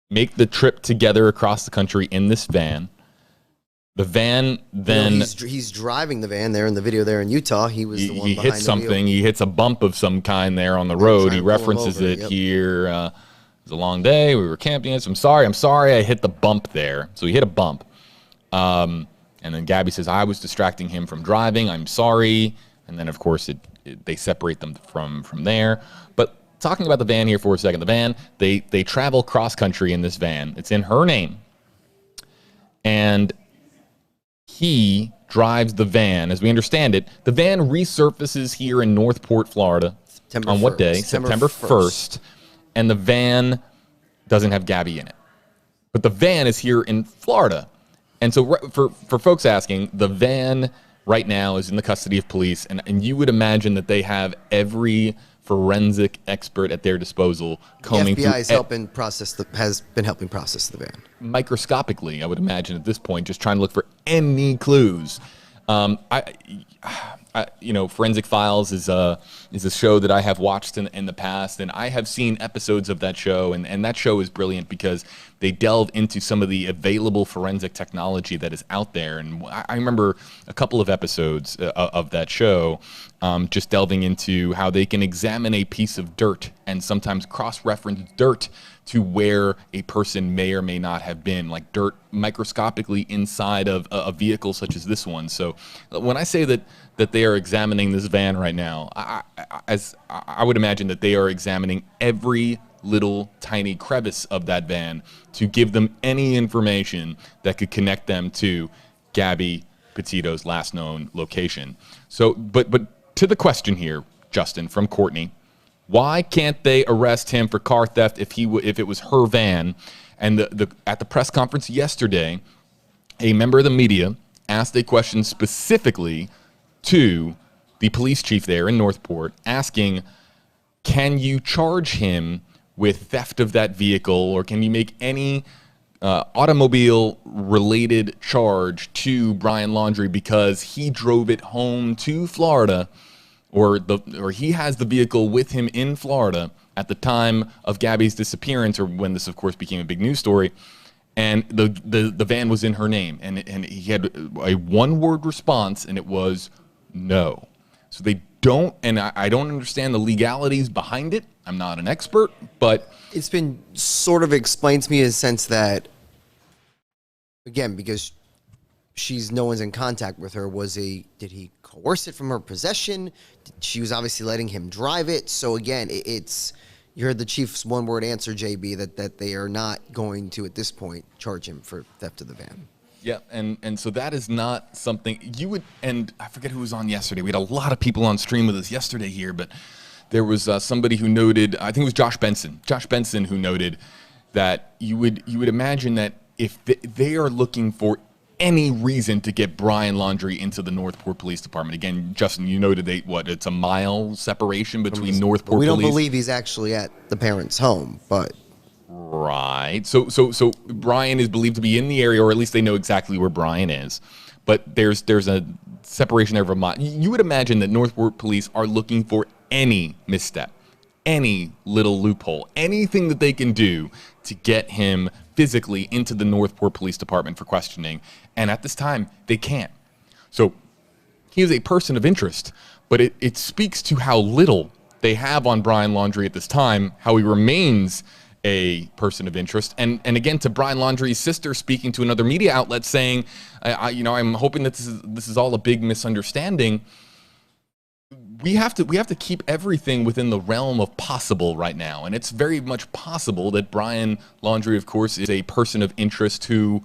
make the trip together across the country in this van. The van then... he's driving the van there in the video there in Utah. He was the one behind the wheel. He hits something. He hits a bump of some kind there on the road. He references it here. It was a long day. We were camping. I'm sorry. I hit the bump there. So he hit a bump. And then Gabby says, I was distracting him from driving. I'm sorry. And then, of course, they separate them from there. But talking about the van here for a second. The van, they travel cross-country in this van. It's in her name. And he drives the van. As we understand it, the van resurfaces here in Northport, Florida. On what day? September 1st. And the van doesn't have Gabby in it. But the van is here in Florida. And so for folks asking, the van right now is in the custody of police. And you would imagine that they have every forensic expert at their disposal combing through. The FBI has been helping process the van. Microscopically, I would imagine at this point, just trying to look for any clues. Forensic Files is a show that I have watched in the past, and I have seen episodes of that show, and that show is brilliant because they delve into some of the available forensic technology that is out there. And I remember a couple of episodes of that show just delving into how they can examine a piece of dirt and sometimes cross-reference dirt to where a person may or may not have been, like dirt microscopically inside of a vehicle such as this one. So when I say that they are examining this van right now, I would imagine that they are examining every little tiny crevice of that van to give them any information that could connect them to Gabby Petito's last known location. So, but to the question here, Justin, from Courtney, why can't they arrest him for car theft if it was her van? And at the press conference yesterday, a member of the media asked a question specifically to the police chief there in Northport, asking, can you charge him with theft of that vehicle, or can you make any automobile-related charge to Brian Laundrie because he drove it home to Florida, or he has the vehicle with him in Florida at the time of Gabby's disappearance, or when this, of course, became a big news story, and the van was in her name, and he had a one-word response, and it was no. So they don't, and I don't understand the legalities behind it. I'm not an expert, but it's been sort of explained to me in the sense that, again, because no one's in contact with her, did he coerce it from her possession? She was obviously letting him drive it. So again, you heard the chief's one-word answer, JB, that they are not going to, at this point, charge him for theft of the van. Yeah, and so that is not something you would, and I forget who was on yesterday. We had a lot of people on stream with us yesterday here, but there was somebody who noted, I think it was Josh Benson who noted that you would imagine that if they are looking for any reason to get Brian Laundrie into the Northport Police Department. Again, Justin, you noted it's a mile separation between Northport Police. We don't believe he's actually at the parents' home, but... Right. So Brian is believed to be in the area, or at least they know exactly where Brian is. But there's a separation there of a mile. You would imagine that Northport police are looking for any misstep, any little loophole, anything that they can do to get him physically into the Northport Police Department for questioning. And at this time, they can't. So he is a person of interest, but it speaks to how little they have on Brian Laundrie at this time, how he remains a person of interest. And again, to Brian Laundrie's sister speaking to another media outlet saying, I'm hoping that this is all a big misunderstanding. We have to keep everything within the realm of possible right now. And it's very much possible that Brian Laundrie, of course, is a person of interest who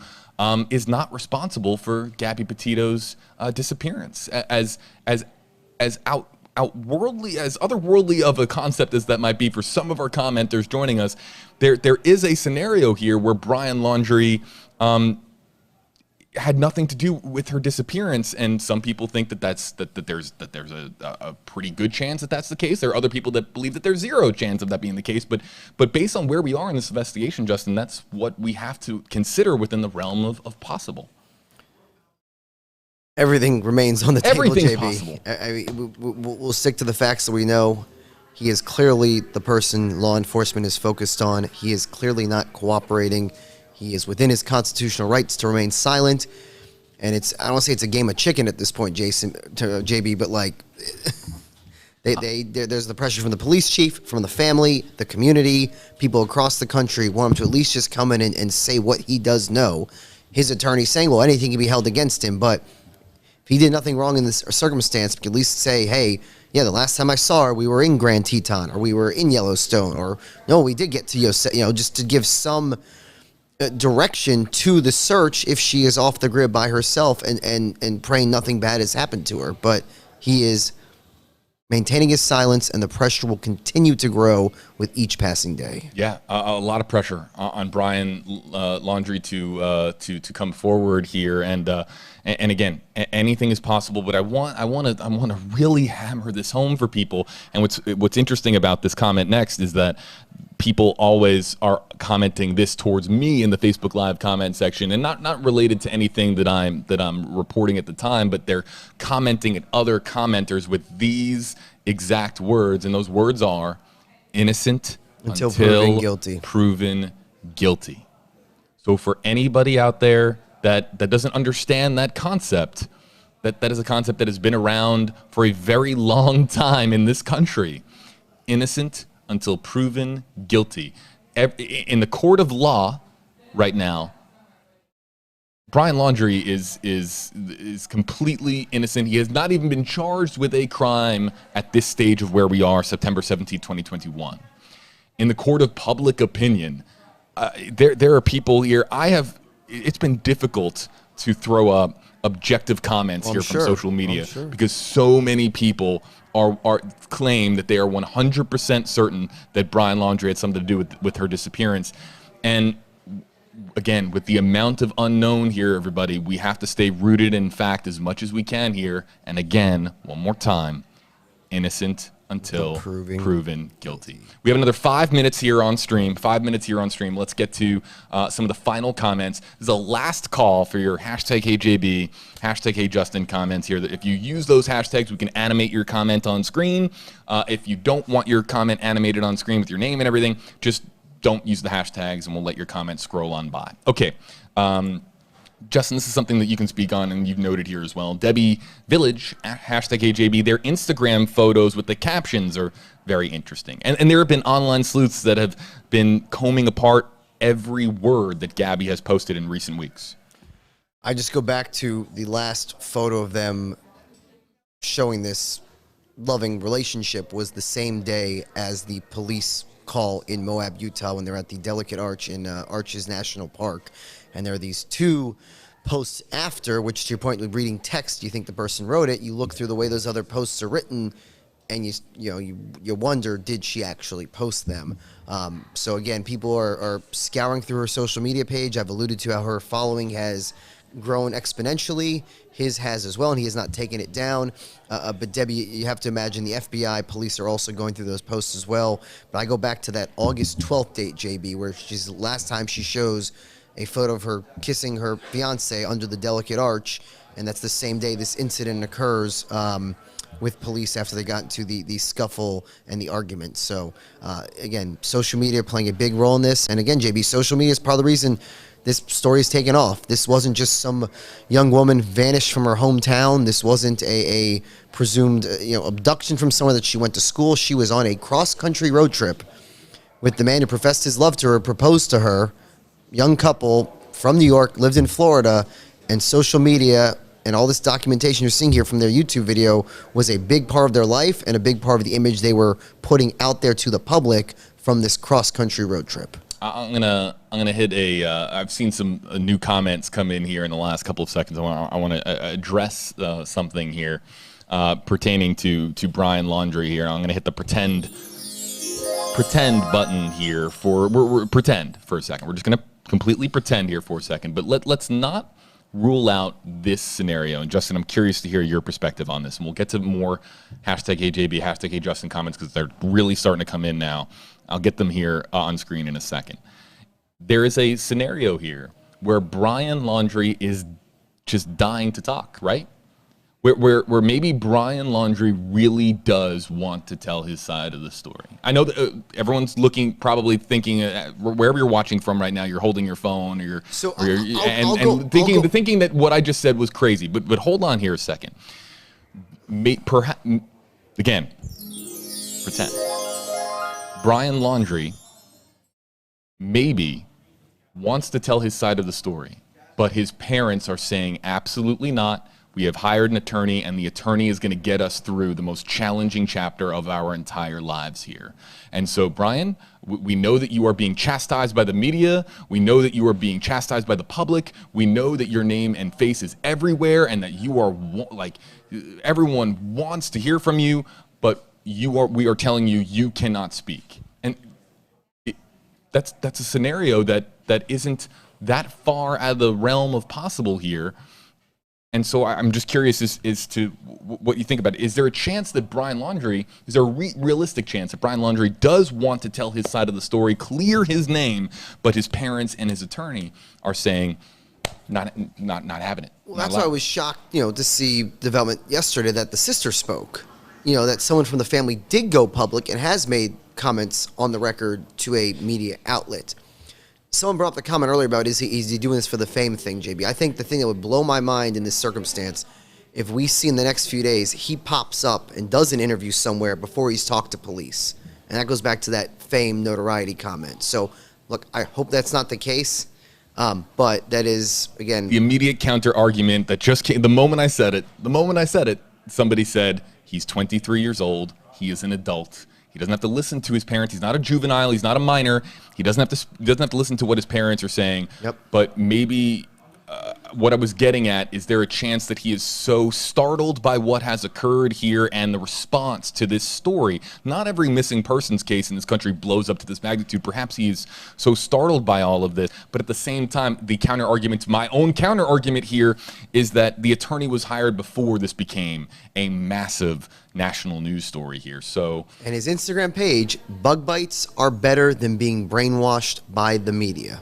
is not responsible for Gabby Petito's disappearance. As outworldly, as otherworldly of a concept as that might be for some of our commenters joining us, there is a scenario here where Brian Laundrie had nothing to do with her disappearance, and some people think that there's a pretty good chance that that's the case. There are other people that believe that there's zero chance of that being the case, but based on where we are in this investigation, Justin, that's what we have to consider within the realm of possible. Everything remains on the table, Everything's JB. possible. I mean, we'll stick to the facts that we know. He is clearly the person law enforcement is focused on. He is clearly not cooperating. He is within his constitutional rights to remain silent. And I don't want to say it's a game of chicken at this point, JB, but like, there's the pressure from the police chief, from the family, the community, people across the country want him to at least just come in and say what he does know. His attorney saying, well, anything can be held against him, but if he did nothing wrong in this circumstance, we could at least say, hey, yeah, the last time I saw her, we were in Grand Teton, or we were in Yellowstone, or no, we did get to Yosemite, just to give some direction to the search if she is off the grid by herself and praying nothing bad has happened to her. But he is maintaining his silence, and the pressure will continue to grow with each passing day. Yeah, a lot of pressure on Brian Laundrie to come forward here, and again, anything is possible. But I want to really hammer this home for people. And what's interesting about this comment next is that people always are commenting this towards me in the Facebook Live comment section, and not related to anything that I'm reporting at the time, but they're commenting at other commenters with these exact words, and those words are innocent until proven guilty. So for anybody out there that doesn't understand that concept, that is a concept that has been around for a very long time in this country. Innocent until proven guilty. In the court of law right now, Brian Laundrie is completely innocent. He has not even been charged with a crime at this stage of where we are, September 17, 2021. In the court of public opinion, there are people here. It's been difficult to throw up objective comments here from social media because so many people are claim that they are 100% certain that Brian Laundrie had something to do with her disappearance. And again, with the amount of unknown here, everybody, we have to stay rooted in fact as much as we can here. And again, one more time, innocent until proven guilty. We have another 5 minutes here on stream. 5 minutes here on stream. Let's get to some of the final comments. This is a last call for your #HeyJB, #HeyJustin comments here. That if you use those hashtags, we can animate your comment on screen. If you don't want your comment animated on screen with your name and everything, just don't use the hashtags and we'll let your comment scroll on by. Okay. Justin, this is something that you can speak on, and you've noted here as well. Debbie Village, #HeyJB, their Instagram photos with the captions are very interesting. And there have been online sleuths that have been combing apart every word that Gabby has posted in recent weeks. I just go back to the last photo of them showing this loving relationship was the same day as the police call in Moab, Utah, when they're at the Delicate Arch in Arches National Park. And there are these two posts after, which to your point with reading text, you think the person wrote it. You look through the way those other posts are written, and you wonder, did she actually post them? So again, people are scouring through her social media page. I've alluded to how her following has grown exponentially. His has as well, and he has not taken it down. But Debbie, you have to imagine the FBI police are also going through those posts as well. But I go back to that August 12th date, JB, where she's last time she shows a photo of her kissing her fiance under the Delicate Arch. and that's the same day this incident occurs with police after they got into the scuffle and the argument. So, again, social media playing a big role in this. And again, JB, social media is part of the reason this story is taken off. This wasn't just some young woman vanished from her hometown. This wasn't a presumed abduction from somewhere that she went to school. She was on a cross-country road trip with the man who professed his love to her, proposed to her, young couple from New York, lived in Florida, and social media and all this documentation you're seeing here from their YouTube video was a big part of their life and a big part of the image they were putting out there to the public from this cross-country road trip. I'm gonna hit a. I've seen some new comments come in here in the last couple of seconds. I want to address something here pertaining to Brian Laundrie here. I'm gonna hit the pretend button here we're pretend for a second. We're just gonna completely pretend here for a second, but let's not rule out this scenario. And Justin, I'm curious to hear your perspective on this, and we'll get to more #HeyJB, #HeyJustin comments because they're really starting to come in now. I'll get them here on screen in a second. There is a scenario here where Brian Laundrie is just dying to talk, right? Where maybe Brian Laundrie really does want to tell his side of the story. I know that everyone's looking, probably thinking, wherever you're watching from right now, you're holding your phone, or you're thinking that what I just said was crazy. But hold on here a second. Perhaps again, pretend. Brian Laundrie maybe wants to tell his side of the story, but his parents are saying absolutely not. We have hired an attorney, and the attorney is going to get us through the most challenging chapter of our entire lives here. And so, Brian, we know that you are being chastised by the media. We know that you are being chastised by the public. We know that your name and face is everywhere, and that you are everyone wants to hear from you, but we are telling you you cannot speak. And that's a scenario that isn't that far out of the realm of possible here. And so I'm just curious as to what you think about it. Is there a chance that Brian Laundrie, is there a realistic chance that Brian Laundrie does want to tell his side of the story, clear his name, but his parents and his attorney are saying, not having it? Well, that's why I was shocked, to see development yesterday that the sister spoke. That someone from the family did go public and has made comments on the record to a media outlet. Someone brought up the comment earlier about is he doing this for the fame thing, JB. I think the thing that would blow my mind in this circumstance, if we see in the next few days, he pops up and does an interview somewhere before he's talked to police. And that goes back to that fame notoriety comment. So, look, I hope that's not the case. But that is, again, the immediate counter argument that just came the moment I said it, somebody said, he's 23 years old, he is an adult. He doesn't have to listen to his parents. He's not a juvenile. He's not a minor. He doesn't have to listen to what his parents are saying. Yep. But maybe what I was getting at is there a chance that he is so startled by what has occurred here and the response to this story. Not every missing persons case in this country blows up to this magnitude. Perhaps he is so startled by all of this. But at the same time, my own counter argument here is that the attorney was hired before this became a massive national news story here. So, and his Instagram page, bug bites are better than being brainwashed by the media.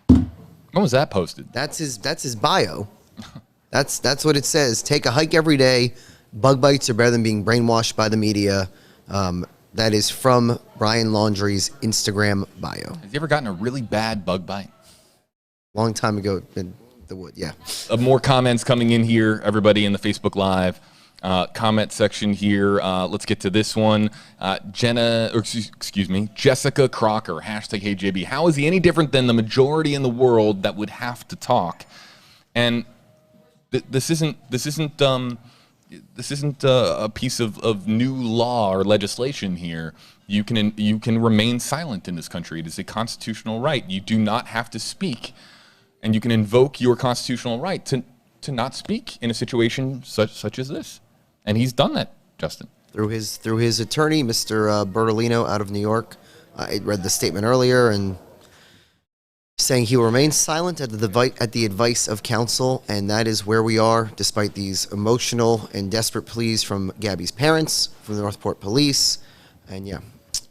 When was that posted? That's his bio. That's what it says. Take a hike every day. Bug bites are better than being brainwashed by the media. That is from Brian Laundrie's Instagram bio. Has he ever gotten a really bad bug bite? Long time ago in the wood, yeah. More comments coming in here, everybody in the Facebook Live comment section here. Let's get to this one. Jessica Crocker, #HeyJB. How is he any different than the majority in the world that would have to talk? And this isn't a piece of new law or legislation here. You can remain silent in this country. It is a constitutional right. You do not have to speak, and you can invoke your constitutional right to not speak in a situation such as this. And he's done that, Justin. Through his attorney, Mr. Bertolino out of New York. I read the statement earlier and saying he will remain silent at the advice of counsel, and that is where we are, despite these emotional and desperate pleas from Gabby's parents, from the Northport police, and yeah.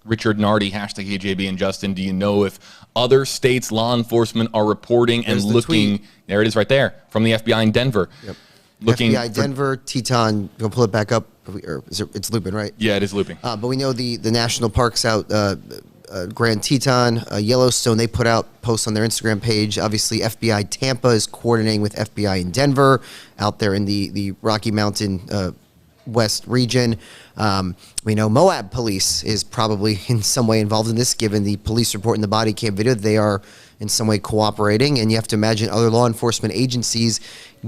Richard Nardi, #HeyJB and Justin. Do you know if other states' law enforcement are reporting and looking? There it is right there, from the FBI in Denver. Yep. looking FBI Denver, Teton, go pull it back up. Or it's looping, right? Yeah, it is looping. But we know the national parks out, Grand Teton, Yellowstone, they put out posts on their Instagram page. Obviously, FBI Tampa is coordinating with FBI in Denver out there in the Rocky Mountain West region. We know Moab police is probably in some way involved in this, given the police report and the body cam video. They are in some way cooperating, and you have to imagine other law enforcement agencies,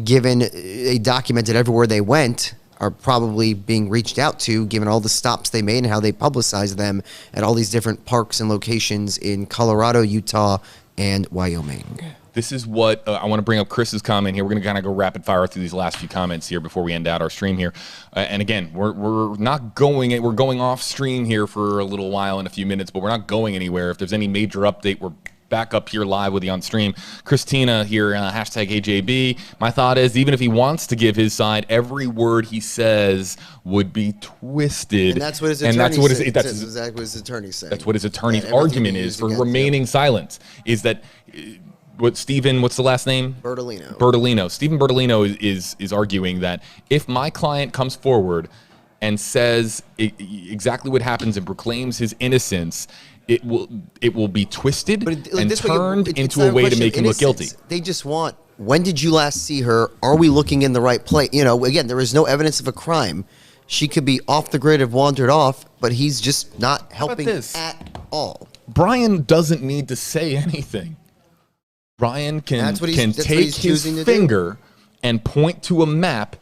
given they documented everywhere they went, are probably being reached out to, given all the stops they made and how they publicized them at all these different parks and locations in Colorado, Utah, and Wyoming. This is what I want to bring up Chris's comment here. We're going to kind of go rapid fire through these last few comments here before we end out our stream here. And again, we're not going, we're going off stream here for a little while in a few minutes, but we're not going anywhere. If there's any major update, we're back up here live with you on stream. Christina here, hashtag AJB. My thought is, even if he wants to give his side, every word he says would be twisted. And that's what his attorney said. That's exactly what his attorney said. That's what his attorney's argument is for remaining silent, is that what's the last name? Bertolino. Stephen Bertolino is arguing that if my client comes forward and says exactly what happens and proclaims his innocence, it will be twisted and turned into a way to make him look guilty. They just want, when did you last see her? Are we looking in the right place? You know, again, there is no evidence of a crime. She could be off the grid, have wandered off, but he's just not helping at all. Brian doesn't need to say anything. Brian can take his finger and point to a map,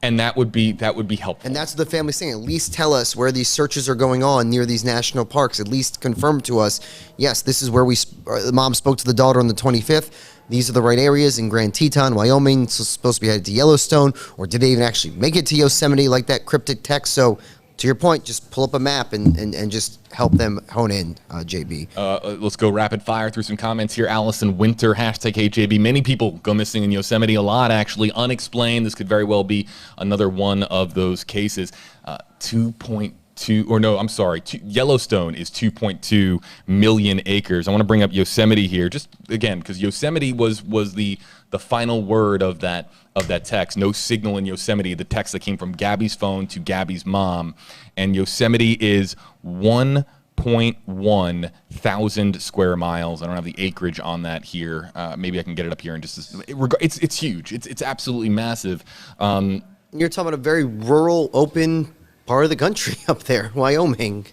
and that would be helpful. And that's what the family's saying. At least tell us where these searches are going on near these national parks. At least confirm to us, yes, this is where the mom spoke to the daughter on the 25th. These are the right areas in Grand Teton, Wyoming. It's supposed to be headed to Yellowstone, or did they even actually make it to Yosemite like that cryptic text? So to your point, just pull up a map and just help them hone in, JB. Let's go rapid fire through some comments here. Allison Winter, hashtag HJB. Many people go missing in Yosemite, a lot actually, unexplained. This could very well be another one of those cases. Yellowstone is 2.2 million acres. I want to bring up Yosemite here, just again, because Yosemite was the final word of that text. No signal in Yosemite, the text that came from Gabby's phone to Gabby's mom. And Yosemite is 1.1 thousand square miles. I don't have the acreage on that here. Maybe I can get it up here in just it's huge. It's absolutely massive. You're talking about a very rural, open part of the country up there, Wyoming.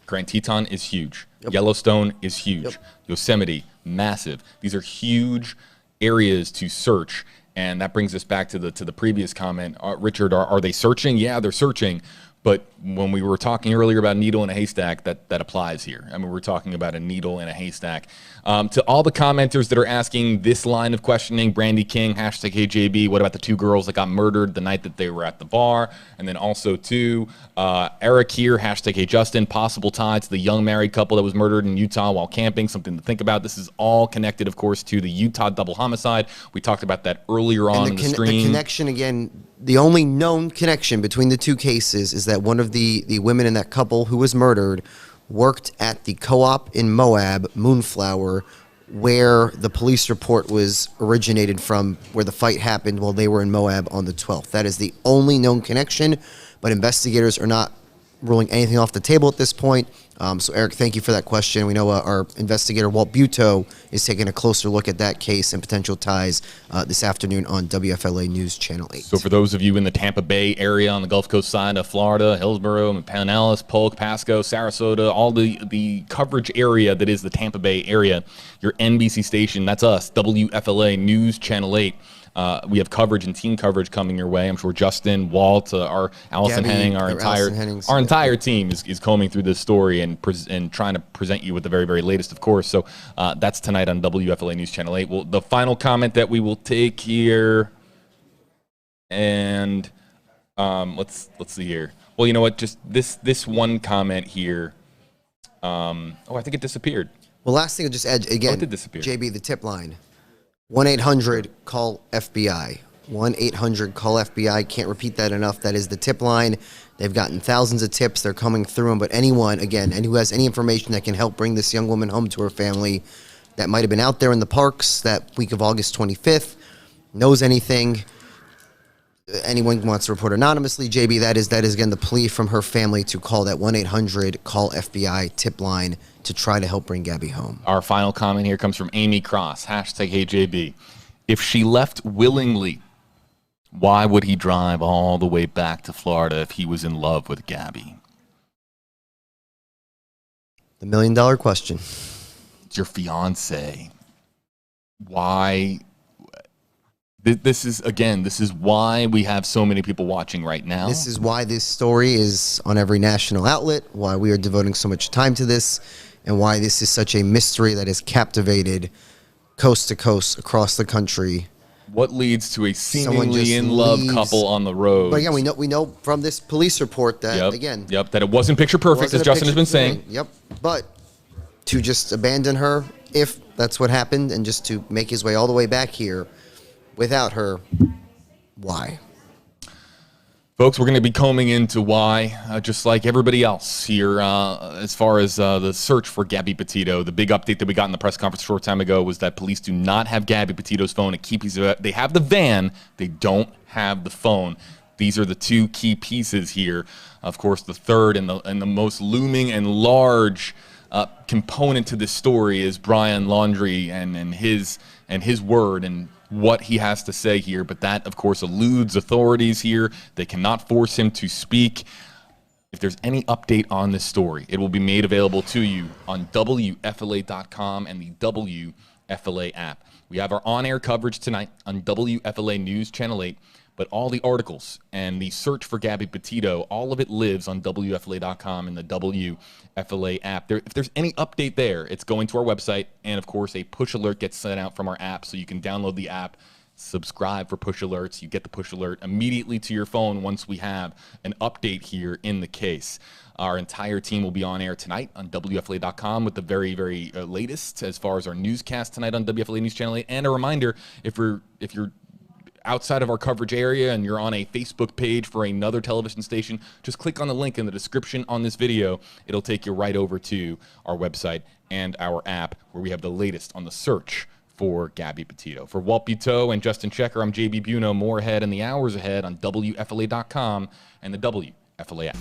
Grand Teton is huge. Yep. Yellowstone is huge. Yep. Yosemite, massive. These are huge areas to search, and that brings us back to the previous comment. Richard, are they searching? Yeah, they're searching. But when we were talking earlier about needle in a haystack, that applies here. I mean, we're talking about a needle in a haystack. To all the commenters that are asking this line of questioning, Brandy King, hashtag HJB, what about the two girls that got murdered the night that they were at the bar? And then also to Eric here, hashtag HJustin, possible tie to the young married couple that was murdered in Utah while camping, something to think about. This is all connected, of course, to the Utah double homicide. We talked about that earlier on in the stream. The connection, again, the only known connection between the two cases is that one of the women in that couple who was murdered worked at the co-op in Moab, Moonflower, where the police report was originated from, where the fight happened while they were in Moab on the 12th. That is the only known connection, but investigators are not ruling anything off the table at this point. So, Eric, thank you for that question. We know our investigator, Walt Buteau, is taking a closer look at that case and potential ties this afternoon on WFLA News Channel 8. So for those of you in the Tampa Bay area on the Gulf Coast side of Florida, Hillsborough, Pinellas, Polk, Pasco, Sarasota, all the coverage area that is the Tampa Bay area, your NBC station, that's us, WFLA News Channel 8. We have coverage and team coverage coming your way. I'm sure Justin, Walt, our Allison Henning, our entire team is combing through this story and trying to present you with the very, very latest, of course. So that's tonight on WFLA News Channel 8. Well, the final comment that we will take here, and let's see here. Well, you know what? Just this one comment here. I think it disappeared. Well, last thing I'll just add again. It did disappear. JB, the tip line. 1-800-CALL-FBI. 1-800-CALL-FBI. Can't repeat that enough. That is the tip line. They've gotten thousands of tips. They're coming through them. But anyone, again, and who has any information that can help bring this young woman home to her family that might have been out there in the parks that week of August 25th, knows anything, anyone wants to report anonymously, JB, that is again the plea from her family to call that 1-800-CALL-FBI tip line to try to help bring Gabby home. Our final comment here comes from Amy Cross, #HeyJB. If she left willingly, why would he drive all the way back to Florida if he was in love with Gabby? The $1 million question. It's your fiance. Why? This is why we have so many people watching right now. This is why this story is on every national outlet, why we are devoting so much time to this, and why this is such a mystery that has captivated coast to coast across the country. What leads to a seemingly in love couple on the road? But again, we know from this police report that that it wasn't picture perfect, as Justin has been saying. Yep. But to just abandon her, if that's what happened, and just to make his way all the way back here without her, why? Folks, we're going to be combing into why, just like everybody else here, as far as the search for Gabby Petito. The big update that we got in the press conference a short time ago was that police do not have Gabby Petito's phone. They have the van, they don't have the phone. These are the two key pieces here. Of course, the third and the most looming and large component to this story is Brian Laundrie and his word and what he has to say here, but that, of course, eludes authorities here. They cannot force him to speak. If there's any update on this story, it will be made available to you on WFLA.com and the WFLA app. We have our on-air coverage tonight on WFLA News Channel 8, but all the articles and the search for Gabby Petito, all of it lives on WFLA.com and the WFLA app. If there's any update there, it's going to our website, and of course, a push alert gets sent out from our app, so you can download the app, subscribe for push alerts. You get the push alert immediately to your phone once we have an update here in the case. Our entire team will be on air tonight on WFLA.com with the very, very latest as far as our newscast tonight on WFLA News Channel 8. And a reminder, if you're outside of our coverage area and you're on a Facebook page for another television station, just click on the link in the description on this video. It'll take you right over to our website and our app where we have the latest on the search for Gabby Petito. For Walt Buteau and Justin Checker, I'm JB Buno. More ahead in the hours ahead on WFLA.com and the WFLA app.